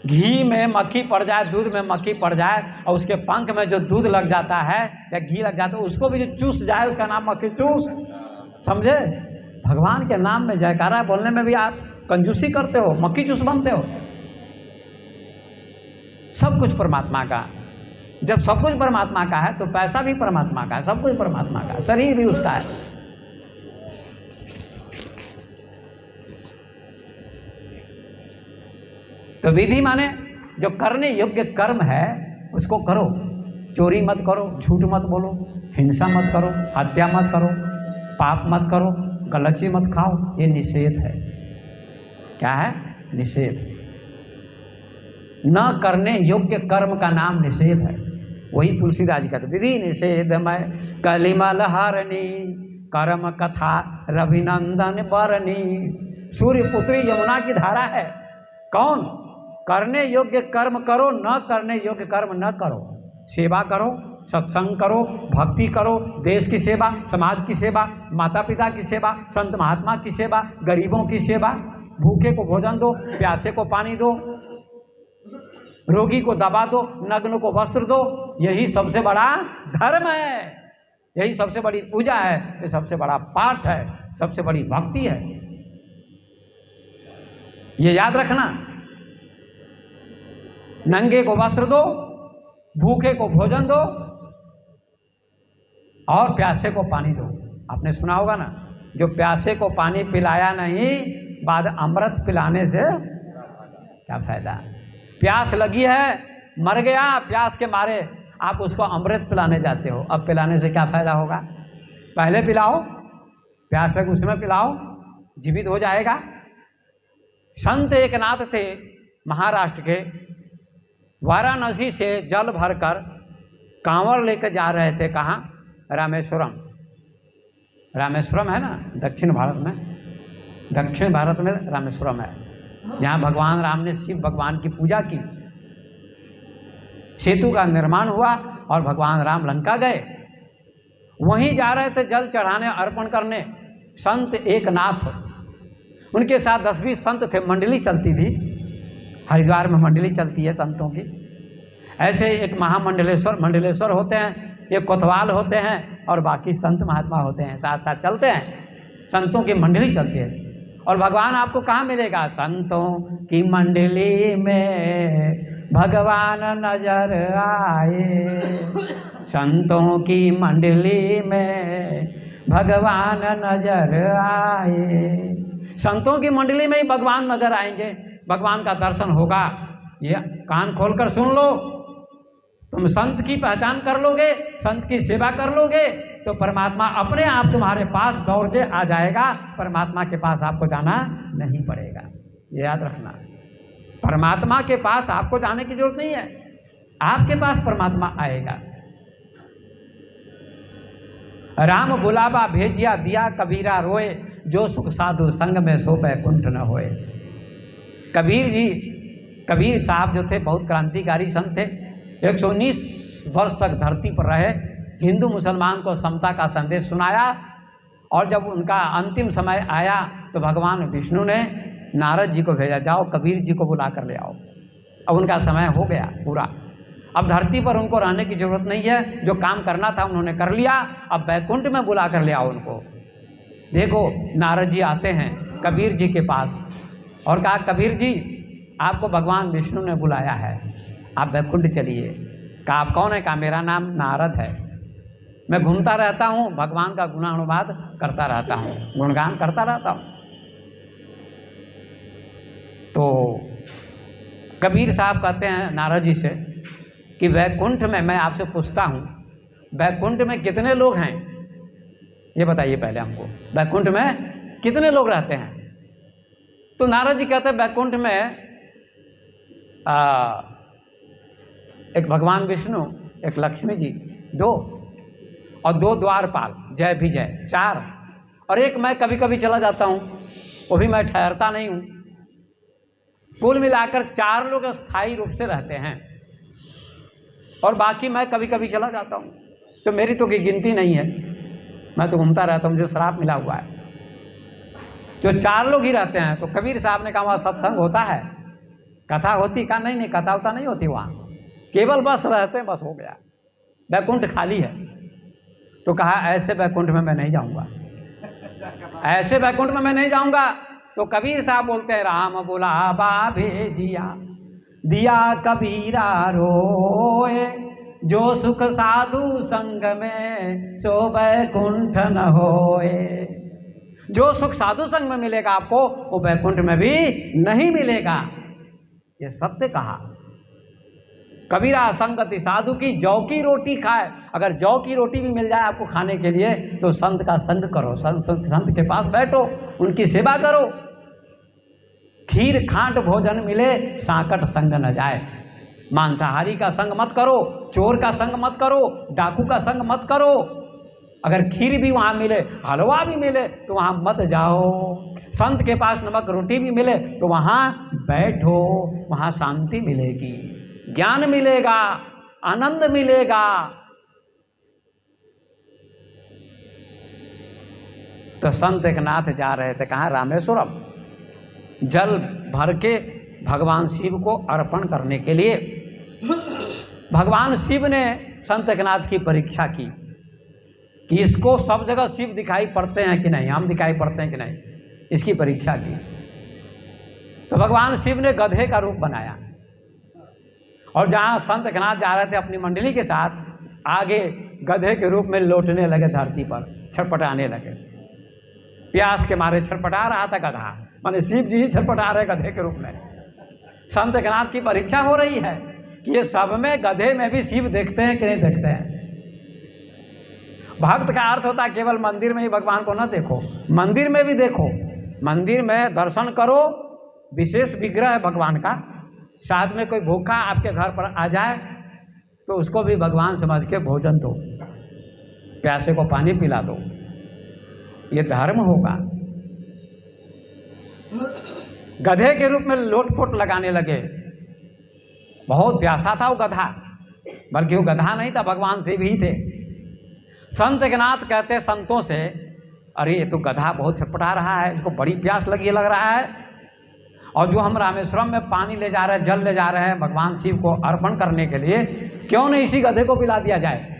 घी में मक्खी पड़ जाए, दूध में मक्खी पड़ जाए, और उसके पंख में जो दूध लग जाता है या घी लग जाता है, उसको भी जो चूस जाए, उसका नाम मक्खी चूस। समझे? भगवान के नाम में जयकारा बोलने में भी आप कंजूसी करते हो, मक्खी चूस बनते हो। सब कुछ परमात्मा का। जब सब कुछ परमात्मा का है तो पैसा भी परमात्मा का है, सब कुछ परमात्मा का है, शरीर भी उसका है। तो विधि माने जो करने योग्य कर्म है उसको करो। चोरी मत करो, झूठ मत बोलो, हिंसा मत करो, हत्या मत करो, पाप मत करो, गलती मत खाओ। ये निषेध है। क्या है? निषेध। न करने योग्य कर्म का नाम निषेध है। वही तुलसीदास जी कहते विधि निषेध में कलिमल हरणी कर्म कथा रविनंदन बरनी। सूर्य पुत्री यमुना की धारा है। कौन? करने योग्य कर्म करो, न करने योग्य कर्म न करो। सेवा करो, सत्संग करो, भक्ति करो, देश की सेवा, समाज की सेवा, माता पिता की सेवा, संत महात्मा की सेवा, गरीबों की सेवा, भूखे को भोजन दो, प्यासे को पानी दो, रोगी को दवा दो, नग्न को वस्त्र दो। यही सबसे बड़ा धर्म है, यही सबसे बड़ी पूजा है, ये सबसे बड़ा पाठ है, सबसे बड़ी भक्ति है। ये याद रखना। नंगे को वस्त्र दो, भूखे को भोजन दो और प्यासे को पानी दो। आपने सुना होगा ना, जो प्यासे को पानी पिलाया नहीं, बाद अमृत पिलाने से क्या फायदा। प्यास लगी है, मर गया प्यास के मारे, आप उसको अमृत पिलाने जाते हो, अब पिलाने से क्या फायदा होगा। पहले पिलाओ, प्यास लगे उसमें पिलाओ, जीवित हो जाएगा। संत एक नाथ थे महाराष्ट्र के, वाराणसी से जल भरकर कांवड़ लेकर जा रहे थे। कहाँ? रामेश्वरम। रामेश्वरम है ना दक्षिण भारत में, दक्षिण भारत में रामेश्वरम है। यहाँ भगवान राम ने शिव भगवान की पूजा की, सेतु का निर्माण हुआ और भगवान राम लंका गए। वहीं जा रहे थे जल चढ़ाने, अर्पण करने। संत एक नाथ, उनके साथ 10-20 संत थे, मंडली चलती थी। हरिद्वार में मंडली चलती है संतों की। ऐसे एक मंडलेश्वर होते हैं, एक कोतवाल होते हैं और बाकी संत महात्मा होते हैं, साथ साथ चलते हैं। संतों की मंडली चलती है। और भगवान आपको कहाँ मिलेगा? संतों की मंडली में भगवान नजर आए, संतों की मंडली में भगवान नजर आए। संतों की मंडली में ही भगवान नजर आएंगे, भगवान का दर्शन होगा। ये कान खोलकर सुन लो। तुम संत की पहचान कर लोगे, संत की सेवा कर लोगे, तो परमात्मा अपने आप तुम्हारे पास दौड़ के आ जाएगा। परमात्मा के पास आपको जाना नहीं पड़ेगा, ये याद रखना। परमात्मा के पास आपको जाने की जरूरत नहीं है, आपके पास परमात्मा आएगा। राम बुलावा भेजिया दिया कबीरा रोए, जो सुख साधु संग में सो बैकुंठ न होए। कबीर साहब जो थे बहुत क्रांतिकारी संत थे। 119 वर्ष तक धरती पर रहे, हिंदू मुसलमान को समता का संदेश सुनाया। और जब उनका अंतिम समय आया तो भगवान विष्णु ने नारद जी को भेजा, जाओ कबीर जी को बुला कर ले आओ। अब उनका समय हो गया पूरा, अब धरती पर उनको रहने की जरूरत नहीं है, जो काम करना था उन्होंने कर लिया, अब बैकुंठ में बुला कर ले आओ उनको। देखो नारद जी आते हैं कबीर जी के पास और कहा, कबीर जी आपको भगवान विष्णु ने बुलाया है, आप बैकुंठ चलिए। कहा आप कौन है? कहा मेरा नाम नारद है, मैं घूमता रहता हूँ, भगवान का गुणानुवाद करता रहता हूँ, गुणगान करता रहता हूँ। तो कबीर साहब कहते हैं नारद जी से कि वैकुंठ में, मैं आपसे पूछता हूँ, वैकुंठ में कितने लोग हैं ये बताइए पहले हमको, वैकुंठ में कितने लोग रहते हैं? तो नारद जी कहते हैं वैकुंठ में एक भगवान विष्णु, एक लक्ष्मी जी, 2 और 2 द्वारपाल जय विजय 4, और एक मैं कभी कभी चला जाता हूँ, वो भी मैं ठहरता नहीं हूँ। कुल मिलाकर 4 लोग स्थायी रूप से रहते हैं और बाकी मैं कभी कभी चला जाता हूँ। तो मेरी तो कोई गिनती नहीं है, मैं तो घूमता रहता हूँ, मुझे श्राप मिला हुआ है। जो 4 लोग ही रहते हैं। तो कबीर साहब ने कहा वहाँ सत्संग होता है, कथा होती? कहा नहीं, कथा होता नहीं होती वहाँ, केवल बस रहते हैं, बस हो गया, बैकुंठ खाली है। तो कहा ऐसे बैकुंठ में मैं नहीं जाऊँगा, ऐसे बैकुंठ में मैं नहीं जाऊँगा। तो कबीर साहब बोलते हैं, राम बुलावा भेजिया दिया कबीरा रोए, जो सुख साधु संग में सो बैकुंठ न होए। जो सुख साधु संग में मिलेगा आपको, वो बैकुंठ में भी नहीं मिलेगा। ये सत्य कहा। कबीरा असंगति साधु की, जौ की रोटी खाए। अगर जौ की रोटी भी मिल जाए आपको खाने के लिए तो संत का संग करो, संत के पास बैठो, उनकी सेवा करो। खीर खांट भोजन मिले, सांकट संग न जाए। मांसाहारी का संग मत करो, चोर का संग मत करो, डाकू का संग मत करो। अगर खीर भी वहाँ मिले, हलवा भी मिले तो वहाँ मत जाओ। संत के पास नमक रोटी भी मिले तो वहाँ बैठो, वहाँ शांति मिलेगी, ज्ञान मिलेगा, आनंद मिलेगा। तो संत एक नाथ जा रहे थे कहाँ? रामेश्वरम। जल भर के भगवान शिव को अर्पण करने के लिए भगवान शिव ने संत एकनाथ की परीक्षा की कि इसको सब जगह शिव दिखाई पड़ते हैं कि नहीं, हम दिखाई पड़ते हैं कि नहीं, इसकी परीक्षा की। तो भगवान शिव ने गधे का रूप बनाया और जहाँ संत एकनाथ जा रहे थे अपनी मंडली के साथ, आगे गधे के रूप में लौटने लगे, धरती पर छटपटाने लगे। प्यास के मारे छटपटा रहा था गधा, माने शिव जी ही छटपटा रहे गधे के रूप में। संत एकनाथ की परीक्षा हो रही है कि ये सब में, गधे में भी शिव देखते हैं कि नहीं देखते हैं। भक्त का अर्थ होता है केवल मंदिर में ही भगवान को न देखो, मंदिर में भी देखो, मंदिर में दर्शन करो, विशेष विग्रह है भगवान का। साथ में कोई भूखा आपके घर पर आ जाए तो उसको भी भगवान समझ के भोजन दो, प्यासे को पानी पिला दो, ये धर्म होगा। गधे के रूप में लोटपोट लगाने लगे। बहुत प्यासा था वो गधा, बल्कि वो गधा नहीं था, भगवान शिव ही थे। संत एकनाथ कहते संतों से, अरे ये तो गधा बहुत छटपटा रहा है, इसको बड़ी प्यास लगी लग रहा है, और जो हम रामेश्वरम में पानी ले जा रहे हैं, जल ले जा रहे हैं भगवान शिव को अर्पण करने के लिए, क्यों नहीं इसी गधे को पिला दिया जाए।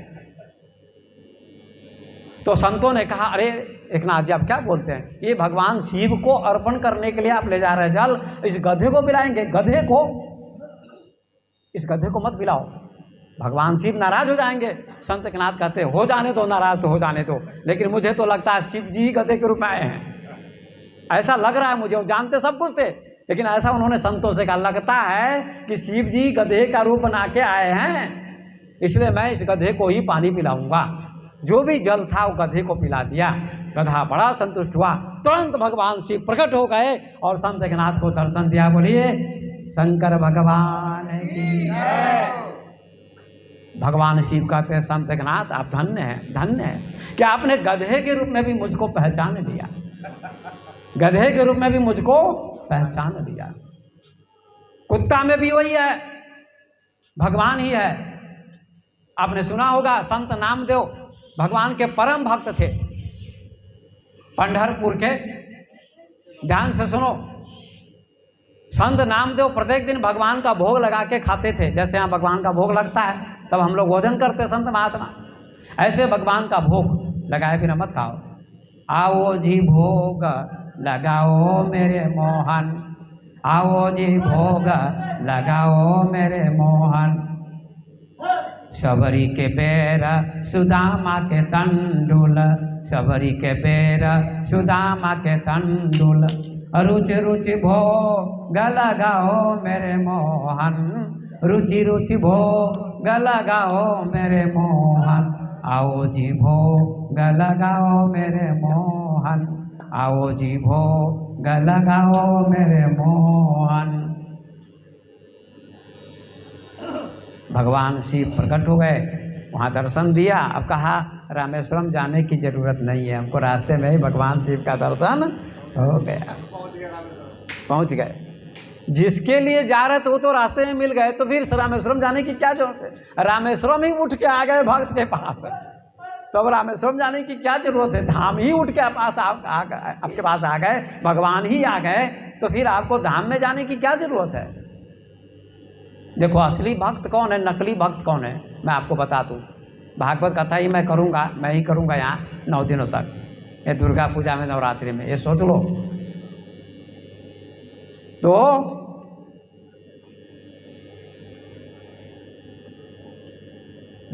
तो संतों ने कहा, अरे एकनाथ जी आप क्या बोलते हैं, ये भगवान शिव को अर्पण करने के लिए आप ले जा रहे हैं जल, इस गधे को पिलाएंगे? गधे को, इस गधे को मत पिलाओ, भगवान शिव नाराज हो जाएंगे। संत एकनाथ कहते हो जाने दो, नाराज तो हो जाने दो, लेकिन मुझे तो लगता है शिव जी गधे के रूप में आए हैं, ऐसा लग रहा है मुझे। वो जानते सब कुछ थे, लेकिन ऐसा उन्होंने संतों से कहा, लगता है कि शिव जी गधे का रूप बना के आए हैं, इसलिए मैं इस गधे को ही पानी पिलाऊंगा। जो भी जल था वो गधे को पिला दिया। गधा बड़ा संतुष्ट हुआ, तुरंत भगवान शिव प्रकट हो गए और संत एकनाथ को दर्शन दिया। बोलिए शंकर भगवान की जय। भगवान शिव कहते हैं, संत एकनाथ आप धन्य हैं, धन्य हैं कि आपने गधे के रूप में भी मुझको पहचान लिया, गधे के रूप में भी मुझको पहचान लिया। कुत्ता में भी वही है, भगवान ही है। आपने सुना होगा संत नामदेव भगवान के परम भक्त थे, पंढरपुर के। ध्यान से सुनो, संत नामदेव प्रत्येक दिन भगवान का भोग लगा के खाते थे। जैसे यहाँ भगवान का भोग लगता है तब हम लोग भोजन करते संत महात्मा, ऐसे भगवान का भोग लगाए बिना मत खाओ। आओ जी भोग लगाओ मेरे मोहन, आओ जी भोग लगाओ मेरे मोहन। सबरी के पैर सुदामा के तंडुल, सबरी के पैर सुदामा के तंडुल। रुचि रुचि भोग लगाओ मेरे मोहन, रुचि रुचि भोग लगाओ मेरे मोहन। आओ जी भोग लगाओ मेरे मोहन, आओ जी भोग लगाओ मेरे मोहन। भगवान शिव प्रकट हो गए, वहाँ दर्शन दिया। अब कहा रामेश्वरम जाने की जरूरत नहीं है, हमको रास्ते में ही भगवान शिव का दर्शन हो गया, पहुँच गए। जिसके लिए जा रहे थे वो तो रास्ते में मिल गए, तो फिर रामेश्वरम जाने की क्या जरूरत है। रामेश्वरम ही उठ के आ गए भक्त के पास, तो अब रामेश्वरम जाने की क्या जरूरत है। धाम ही उठ के पास आपके पास आ गए, भगवान ही आ गए, तो फिर आपको धाम में जाने की क्या जरूरत है। देखो असली भक्त कौन है, नकली भक्त कौन है, मैं आपको बता दूं। भागवत कथा ही मैं करूंगा, मैं ही करूंगा यहाँ 9 दिनों तक, ये दुर्गा पूजा में, नवरात्रि में, ये सोच लो। तो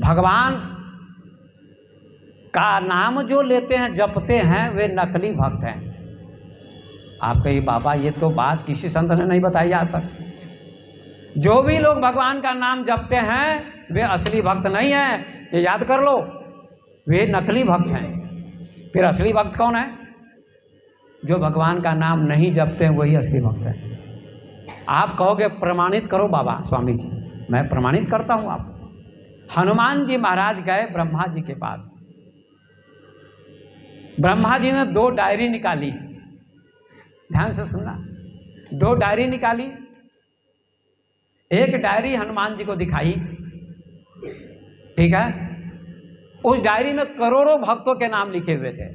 भगवान का नाम जो लेते हैं, जपते हैं, वे नकली भक्त हैं। आप कहिए बाबा ये तो बात किसी संत ने नहीं बताई आज तक। जो भी लोग भगवान का नाम जपते हैं वे असली भक्त नहीं है, ये याद कर लो, वे नकली भक्त हैं। फिर असली भक्त कौन है? जो भगवान का नाम नहीं जपते हैं वही असली भक्त है। आप कहोगे प्रमाणित करो बाबा स्वामी जी, मैं प्रमाणित करता हूं आप। हनुमान जी महाराज गए ब्रह्मा जी के पास। ब्रह्मा जी ने 2 डायरी निकाली, ध्यान से सुनना, 2 डायरी निकाली। एक डायरी हनुमान जी को दिखाई, ठीक है। उस डायरी में करोड़ों भक्तों के नाम लिखे हुए थे,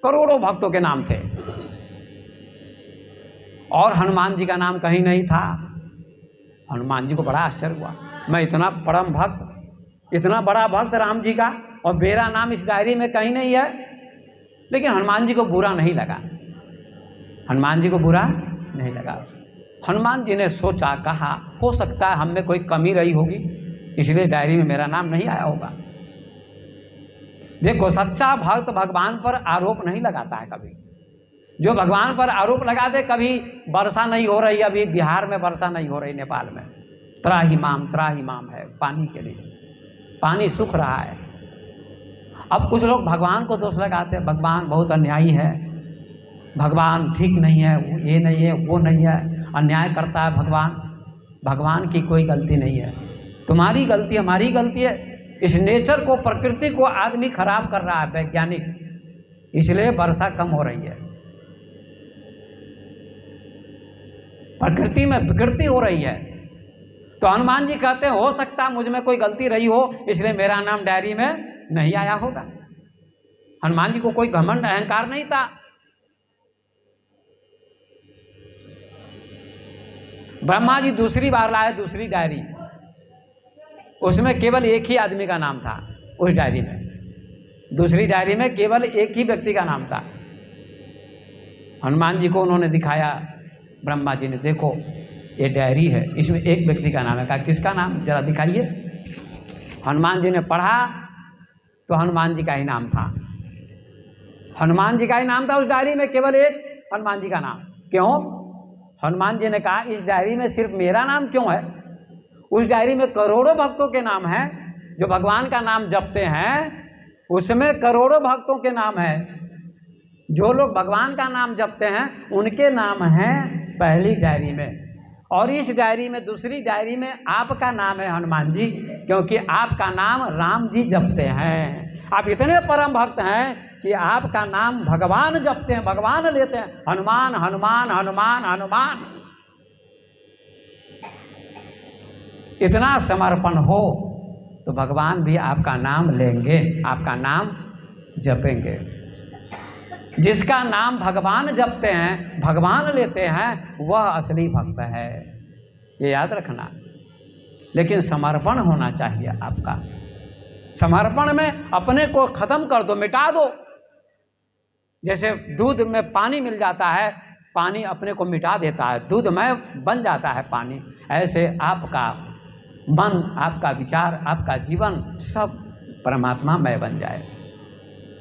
करोड़ों भक्तों के नाम थे, और हनुमान जी का नाम कहीं नहीं था। हनुमान जी को बड़ा आश्चर्य हुआ, मैं इतना परम भक्त, इतना बड़ा भक्त राम जी का, और मेरा नाम इस डायरी में कहीं नहीं है। लेकिन हनुमान जी को बुरा नहीं लगा, हनुमान जी को बुरा नहीं लगा। हनुमान जी ने सोचा, कहा हो सकता है हम में कोई कमी रही होगी, इसलिए डायरी में मेरा नाम नहीं आया होगा। देखो, सच्चा भक्त भगवान पर आरोप नहीं लगाता है कभी। जो भगवान पर आरोप लगा दे, कभी वर्षा नहीं हो रही, अभी बिहार में वर्षा नहीं हो रही, नेपाल में त्राहिमाम है पानी के लिए, पानी सूख रहा है। अब कुछ लोग भगवान को दोष लगाते हैं, भगवान बहुत अन्यायी है, भगवान ठीक नहीं है, ये नहीं है, वो नहीं है, अन्याय करता है भगवान। भगवान की कोई गलती नहीं है, तुम्हारी गलती, हमारी गलती है। इस नेचर को, प्रकृति को आदमी खराब कर रहा है, वैज्ञानिक, इसलिए वर्षा कम हो रही है, प्रकृति में विकृति हो रही है। तो हनुमान जी कहते हैं हो सकता है मुझ में कोई गलती रही हो, इसलिए मेरा नाम डायरी में नहीं आया होगा। हनुमान जी को कोई घमंड अहंकार नहीं था। ब्रह्मा जी दूसरी बार लाए दूसरी डायरी, उसमें केवल एक ही आदमी का नाम था। उस डायरी में, दूसरी डायरी में केवल एक ही व्यक्ति का नाम था। हनुमान जी को उन्होंने दिखाया, ब्रह्मा जी ने, देखो ये डायरी है, इसमें एक व्यक्ति का नाम है। कहा किसका नाम, जरा दिखाइए। हनुमान जी ने पढ़ा तो हनुमान जी का ही नाम था, हनुमान जी का ही नाम था उस डायरी में, केवल एक हनुमान जी का नाम। क्यों? हनुमान जी ने कहा इस डायरी में सिर्फ मेरा नाम क्यों है? उस डायरी में करोड़ों भक्तों के नाम हैं, जो भगवान का नाम जपते हैं उसमें करोड़ों भक्तों के नाम हैं। जो लोग भगवान का नाम जपते हैं उनके नाम हैं पहली डायरी में, और इस डायरी में, दूसरी डायरी में आपका नाम है हनुमान जी, क्योंकि आपका नाम राम जी जपते हैं। आप इतने परम भक्त हैं कि आपका नाम भगवान जपते हैं, भगवान लेते हैं, हनुमान हनुमान हनुमान हनुमान। इतना समर्पण हो तो भगवान भी आपका नाम लेंगे, आपका नाम जपेंगे। जिसका नाम भगवान जपते हैं, भगवान लेते हैं, वह असली भक्त है, ये याद रखना। लेकिन समर्पण होना चाहिए आपका। समर्पण में अपने को खत्म कर दो, मिटा दो। जैसे दूध में पानी मिल जाता है, पानी अपने को मिटा देता है, दूध में बन जाता है पानी। ऐसे आपका मन, आपका विचार, आपका जीवन सब परमात्मा में बन जाए।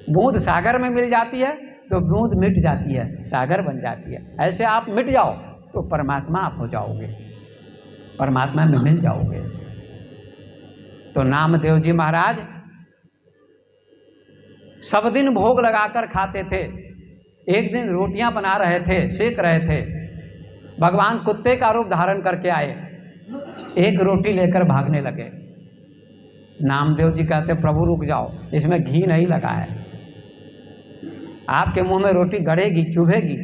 बूंद सागर में मिल जाती है तो बूंद मिट जाती है, सागर बन जाती है। ऐसे आप मिट जाओ तो परमात्मा आप हो जाओगे, परमात्मा में मिल जाओगे। तो नामदेव जी महाराज सब दिन भोग लगाकर खाते थे। एक दिन रोटियां बना रहे थे, सेक रहे थे, भगवान कुत्ते का रूप धारण करके आए, एक रोटी लेकर भागने लगे। नामदेव जी कहते प्रभु रुक जाओ, इसमें घी नहीं लगा है, आपके मुंह में रोटी गड़ेगी, चुभेगी,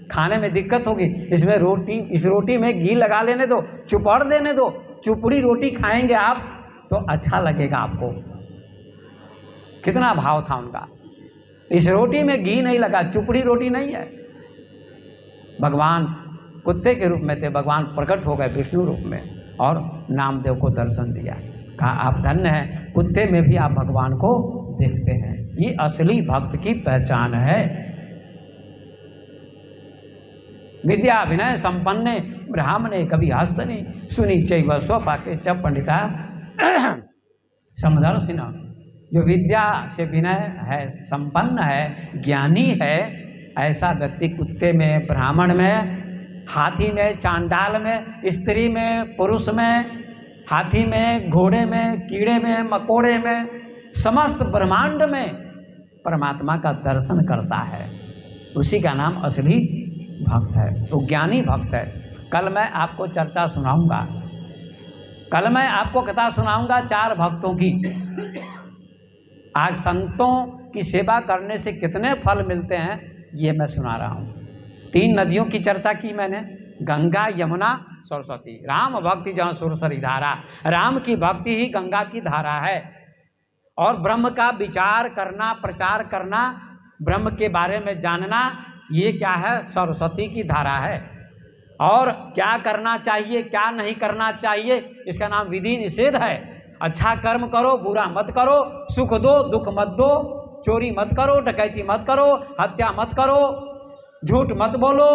खाने में दिक्कत होगी। इसमें रोटी, इस रोटी में घी लगा लेने दो, चुपड़ देने दो, चुपड़ी रोटी खाएंगे आप तो अच्छा लगेगा आपको। कितना भाव था उनका। इस रोटी में घी नहीं लगा, चुपड़ी रोटी नहीं है। भगवान कुत्ते के रूप में थे, भगवान प्रकट हो गए विष्णु रूप में और नामदेव को दर्शन दिया। कहा आप धन्य हैं, कुत्ते में भी आप भगवान को देखते हैं। ये असली भक्त की पहचान है। विद्या विनय संपन्ने ब्राह्मणे कवि हस्तने सुनी चैव स्वपाके च पंडिता समदर्शिना। जो विद्या से विनय है, संपन्न है, ज्ञानी है, ऐसा व्यक्ति कुत्ते में, ब्राह्मण में हाथी में, चांडाल में, स्त्री में, पुरुष में, हाथी में, घोड़े में, कीड़े में, मकोड़े में, समस्त ब्रह्मांड में परमात्मा का दर्शन करता है, उसी का नाम असली भक्त है, वो ज्ञानी भक्त है। कल मैं आपको चर्चा सुनाऊंगा, कल मैं आपको कथा सुनाऊंगा 4 भक्तों की। आज संतों की सेवा करने से कितने फल मिलते हैं ये मैं सुना रहा हूँ। 3 नदियों की चर्चा की मैंने, गंगा, यमुना, सरस्वती। राम भक्ति जहाँ सुरसरी धारा, राम की भक्ति ही गंगा की धारा है। और ब्रह्म का विचार करना, प्रचार करना, ब्रह्म के बारे में जानना, ये क्या है? सरस्वती की धारा है। और क्या करना चाहिए, क्या नहीं करना चाहिए, इसका नाम विधि निषेध है। अच्छा कर्म करो, बुरा मत करो, सुख दो, दुख मत दो, चोरी मत करो, डकैती मत करो, हत्या मत करो, झूठ मत बोलो,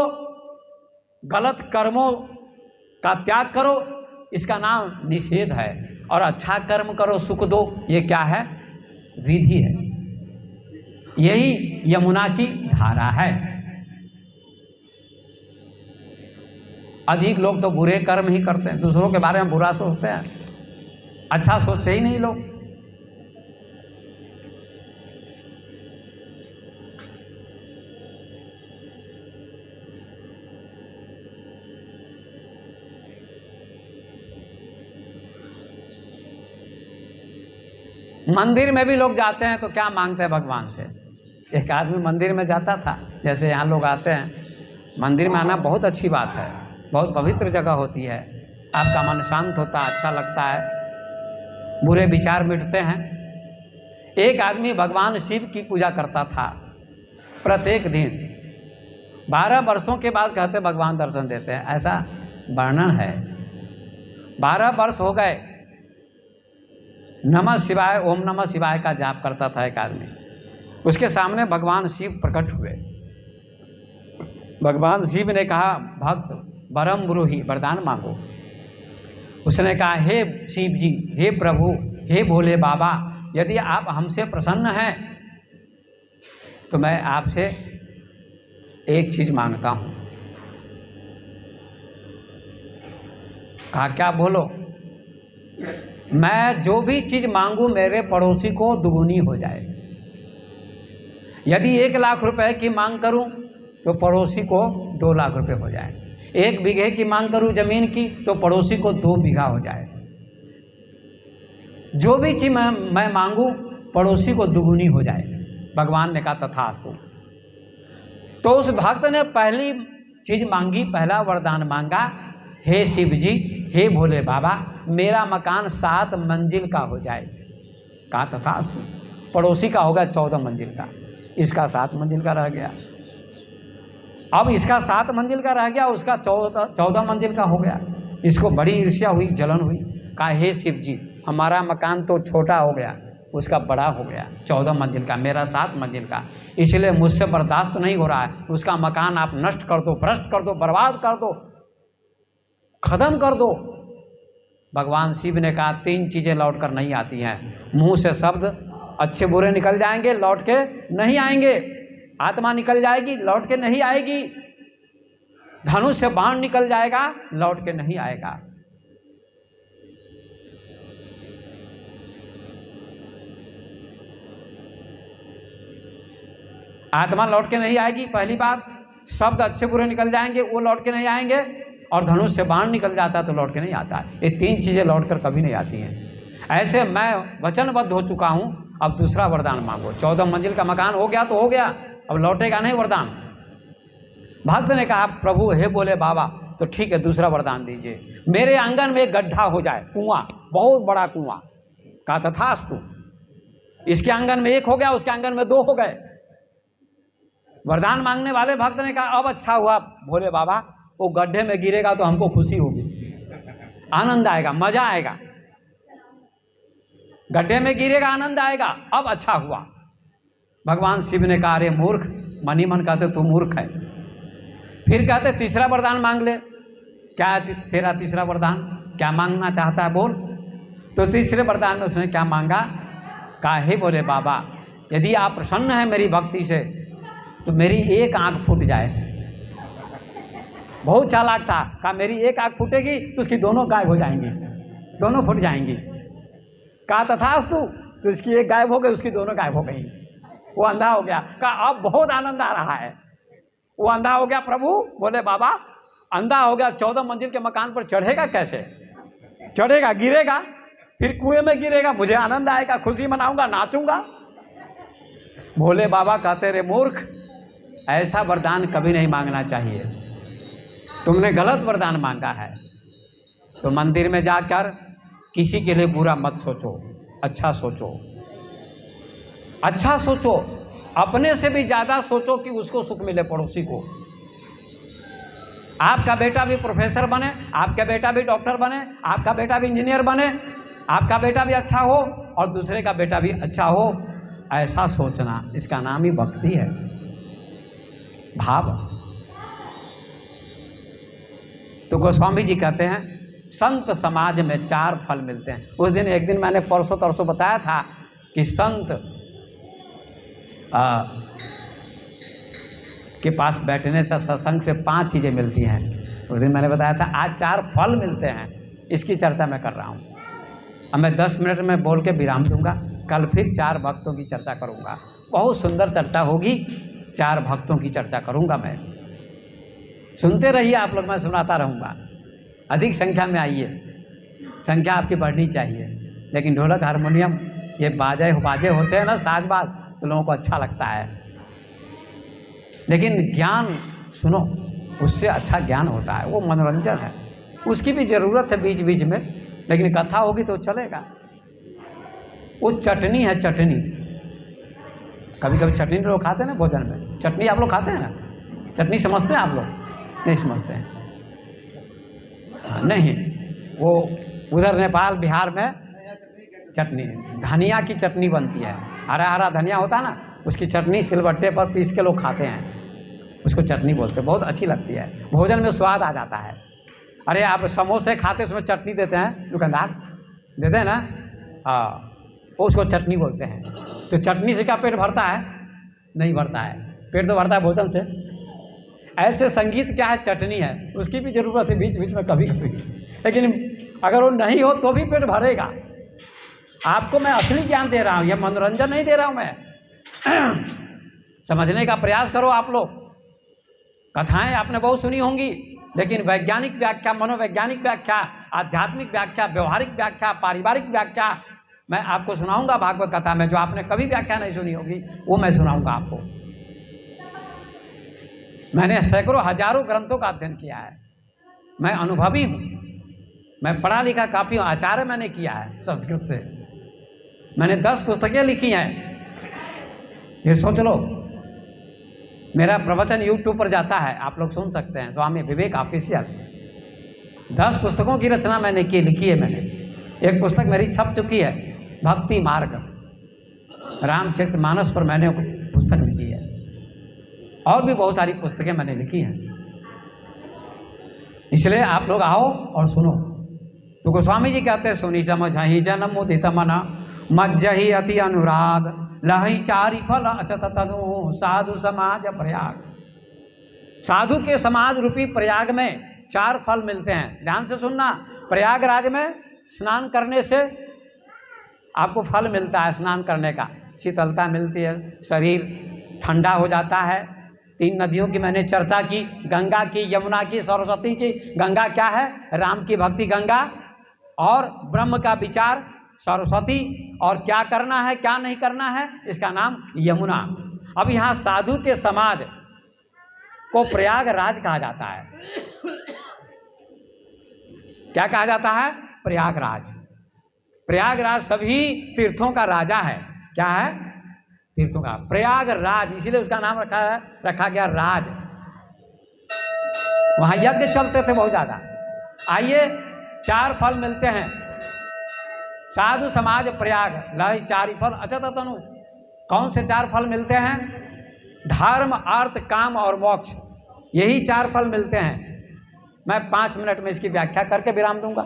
गलत कर्मों का त्याग करो, इसका नाम निषेध है। और अच्छा कर्म करो, सुख दो, ये क्या है? विधि है। यही यमुना की धारा है। अधिक लोग तो बुरे कर्म ही करते हैं, दूसरों के बारे में बुरा सोचते हैं, अच्छा सोचते ही नहीं लोग। मंदिर में भी लोग जाते हैं तो क्या मांगते हैं भगवान से। एक आदमी मंदिर में जाता था, जैसे यहाँ लोग आते हैं, मंदिर में आना बहुत अच्छी बात है, बहुत पवित्र जगह होती है, आपका मन शांत होता है, अच्छा लगता है, बुरे विचार मिटते हैं। एक आदमी भगवान शिव की पूजा करता था प्रत्येक दिन। 12 वर्षों के बाद कहते भगवान दर्शन देते हैं, ऐसा वर्णन है। 12 वर्ष हो गए, नमः शिवाय, ओम नमः शिवाय का जाप करता था एक आदमी। उसके सामने भगवान शिव प्रकट हुए। भगवान शिव ने कहा, भक्त वरम ब्रूहि, वरदान मांगो। उसने कहा, हे शिव जी, हे प्रभु, हे भोले बाबा, यदि आप हमसे प्रसन्न हैं तो मैं आपसे एक चीज मांगता हूँ। कहा, क्या? बोलो। मैं जो भी चीज मांगू मेरे पड़ोसी को दुगुनी हो जाए। यदि 1 लाख रुपए की मांग करूं तो पड़ोसी को 2 लाख रुपए हो जाए। 1 बीघे की मांग करूं जमीन की तो पड़ोसी को 2 बीघा हो जाए। जो भी चीज मैं मांगू पड़ोसी को दुगुनी हो जाए। भगवान ने कहा, तथास्तु। तो उस भक्त ने पहली चीज मांगी, पहला वरदान मांगा, हे शिव जी, हे भोले बाबा, मेरा मकान 7 मंजिल का हो जाए। कहा, तथास्तु। पड़ोसी का होगा 14 मंजिल का, इसका 7 मंजिल का रह गया। अब इसका 7 मंजिल का रह गया, उसका 14 मंजिल का हो गया। इसको बड़ी ईर्ष्या हुई, जलन हुई। कहा, हे शिव जी, हमारा मकान तो छोटा हो गया, उसका बड़ा हो गया, 14 मंजिल का, मेरा 7 मंजिल का, इसलिए मुझसे बर्दाश्त नहीं हो रहा है। उसका मकान आप नष्ट कर दो, भ्रष्ट कर दो, बर्बाद कर दो, खत्म कर दो। भगवान शिव ने कहा, 3 चीजें लौट कर नहीं आती हैं। मुंह से शब्द अच्छे बुरे निकल जाएंगे, लौट के नहीं आएंगे। आत्मा निकल जाएगी, लौट के नहीं आएगी। धनुष से बाण निकल जाएगा, लौट के नहीं आएगा। आत्मा लौट के नहीं आएगी, पहली बात। शब्द अच्छे बुरे निकल जाएंगे, वो लौट के नहीं आएंगे। और धनुष से बाण निकल जाता है तो लौट के नहीं आता। ये 3 चीजें लौट कर कभी नहीं आती हैं। ऐसे मैं वचनबद्ध हो चुका हूं, अब दूसरा वरदान मांगो। 14 मंजिल का मकान हो गया तो हो गया, अब लौटेगा नहीं वरदान। भक्त ने कहा, प्रभु हे बोले बाबा, तो ठीक है, दूसरा वरदान दीजिए। मेरे आंगन में एक गड्ढा हो जाए, कुआं, बहुत बड़ा कुआं। कहा, तथास्तु। इसके आंगन में 1 हो गया, उसके आंगन में 2 हो गए। वरदान मांगने वाले भक्त ने कहा, अब अच्छा हुआ भोले बाबा, वो गड्ढे में गिरेगा तो हमको खुशी होगी, आनंद आएगा, मजा आएगा। गड्ढे में गिरेगा, आनंद आएगा, अब अच्छा हुआ। भगवान शिव ने कहा, अरे मूर्ख, मन ही मन कहते तू मूर्ख है। फिर कहते तीसरा वरदान मांग ले। क्या है तेरा तीसरा वरदान, क्या मांगना चाहता है बोल। तो तीसरे वरदान में उसने क्या मांगा? कहा, हे बोले बाबा, यदि आप प्रसन्न हैं मेरी भक्ति से तो मेरी एक आंख फूट जाए। बहुत चालाक था। कहा मेरी एक आँख फूटेगी तो उसकी दोनों गायब हो जाएंगी, दोनों फूट जाएंगी। कहा तथास्तु, तो इसकी एक गायब हो गई, उसकी दोनों गायब हो गई। वो अंधा हो गया। कहा अब बहुत आनंद आ रहा है। वो अंधा हो गया। प्रभु बोले बाबा अंधा हो गया, 14 मंजिल के मकान पर चढ़ेगा कैसे? चढ़ेगा, गिरेगा, फिर कुएं में गिरेगा, मुझे आनंद आएगा, खुशी मनाऊंगा, नाचूंगा। भोले बाबा कहते रे मूर्ख, ऐसा वरदान कभी नहीं मांगना चाहिए, तुमने गलत वरदान मांगा है। तो मंदिर में जाकर किसी के लिए बुरा मत सोचो, अच्छा सोचो, अच्छा सोचो, अपने से भी ज़्यादा सोचो कि उसको सुख मिले, पड़ोसी को। आपका बेटा भी प्रोफेसर बने, आपका बेटा भी डॉक्टर बने, आपका बेटा भी इंजीनियर बने, आपका बेटा भी अच्छा हो और दूसरे का बेटा भी अच्छा हो, ऐसा सोचना, इसका नाम ही भक्ति है, भाव। तो गोस्वामी जी कहते हैं संत समाज में 4 फल मिलते हैं। उस दिन एक दिन मैंने परसों तरसों बताया था कि संत के पास बैठने से, सत्संग से 5 चीज़ें मिलती हैं। उस दिन मैंने बताया था। आज 4 फल मिलते हैं, इसकी चर्चा मैं कर रहा हूँ। अब मैं 10 मिनट में बोल के विराम दूंगा। कल फिर 4 भक्तों की चर्चा करूंगा, बहुत सुंदर चर्चा होगी। 4 भक्तों की चर्चा करूंगा मैं, सुनते रहिए आप लोग, मैं सुनाता रहूँगा। अधिक संख्या में आइए, संख्या आपकी बढ़नी चाहिए। लेकिन ढोलक हारमोनियम ये बाजे होते हैं ना, साज बाज, तो लोगों को अच्छा लगता है। लेकिन ज्ञान सुनो, उससे अच्छा ज्ञान होता है, वो मनोरंजन है, उसकी भी ज़रूरत है बीच बीच में, लेकिन कथा होगी तो चलेगा। वो चटनी है, चटनी। कभी कभी चटनी लोग खाते हैं ना भोजन में, चटनी आप लोग खाते हैं ना? चटनी समझते हैं आप लोग? नहीं समझते हैं। नहीं, वो उधर नेपाल बिहार में चटनी, धनिया की चटनी बनती है, हरा हरा धनिया होता है ना, उसकी चटनी सिलबट्टे पर पीस के लोग खाते हैं, उसको चटनी बोलते हैं। बहुत अच्छी लगती है, भोजन में स्वाद आ जाता है। अरे आप समोसे खाते उसमें चटनी देते हैं, दुकानदार देते हैं ना, हाँ, उसको चटनी बोलते हैं। तो चटनी से क्या पेट भरता है? नहीं भरता है, पेट तो भरता है भोजन से। ऐसे संगीत क्या है? चटनी है, उसकी भी ज़रूरत है बीच बीच में कभी कभी। लेकिन अगर वो नहीं हो तो भी पेट भरेगा। आपको मैं असली ज्ञान दे रहा हूँ, ये मनोरंजन नहीं दे रहा हूँ मैं। समझने का प्रयास करो आप लोग। कथाएं आपने बहुत सुनी होंगी, लेकिन वैज्ञानिक व्याख्या, मनोवैज्ञानिक व्याख्या, आध्यात्मिक व्याख्या, व्यवहारिक व्याख्या, पारिवारिक व्याख्या मैं आपको सुनाऊंगा भागवत कथा में। जो आपने कभी व्याख्या नहीं सुनी होगी वो मैं सुनाऊंगा आपको। मैंने सैकड़ों हजारों ग्रंथों का अध्ययन किया है, मैं अनुभवी हूँ, मैं पढ़ा लिखा काफ़ी हूँ, आचार्य मैंने किया है संस्कृत से, मैंने 10 पुस्तकें लिखी हैं। ये सोच लो, मेरा प्रवचन YouTube पर जाता है, आप लोग सुन सकते हैं, स्वामी विवेक ऑफिशियल। 10 पुस्तकों की रचना मैंने की, लिखी है मैंने। एक पुस्तक मेरी छप चुकी है, भक्ति मार्ग, रामचरितमानस पर मैंने पुस्तक लिखी है, और भी बहुत सारी पुस्तकें मैंने लिखी हैं। इसलिए आप लोग आओ और सुनो। तो गोस्वामी जी कहते हैं सुनी समझहि जन्म मुदित मना, मज्जहि अति अनुराग, लहि चारि फल अचत तनु साधु समाज प्रयाग। साधु के समाज रूपी प्रयाग में 4 फल मिलते हैं, ध्यान से सुनना। प्रयागराज में स्नान करने से आपको फल मिलता है, स्नान करने का, शीतलता मिलती है, शरीर ठंडा हो जाता है। 3 नदियों की मैंने चर्चा की, गंगा की, यमुना की, सरस्वती की। गंगा क्या है? राम की भक्ति गंगा, और ब्रह्म का विचार सरस्वती, और क्या करना है क्या नहीं करना है इसका नाम यमुना। अब यहाँ साधु के समाज को प्रयागराज कहा जाता है। क्या कहा जाता है? प्रयागराज। प्रयागराज सभी तीर्थों का राजा है। क्या है? तीर्थों का प्रयागराज, इसीलिए उसका नाम रखा गया राज। वहाँ यज्ञ चलते थे बहुत ज़्यादा। आइए, 4 फल मिलते हैं। साधु समाज प्रयाग लहि चारि फल अचत तनु। कौन से 4 फल मिलते हैं? धर्म, अर्थ, काम और मोक्ष, यही 4 फल मिलते हैं। मैं 5 मिनट में इसकी व्याख्या करके विराम दूंगा।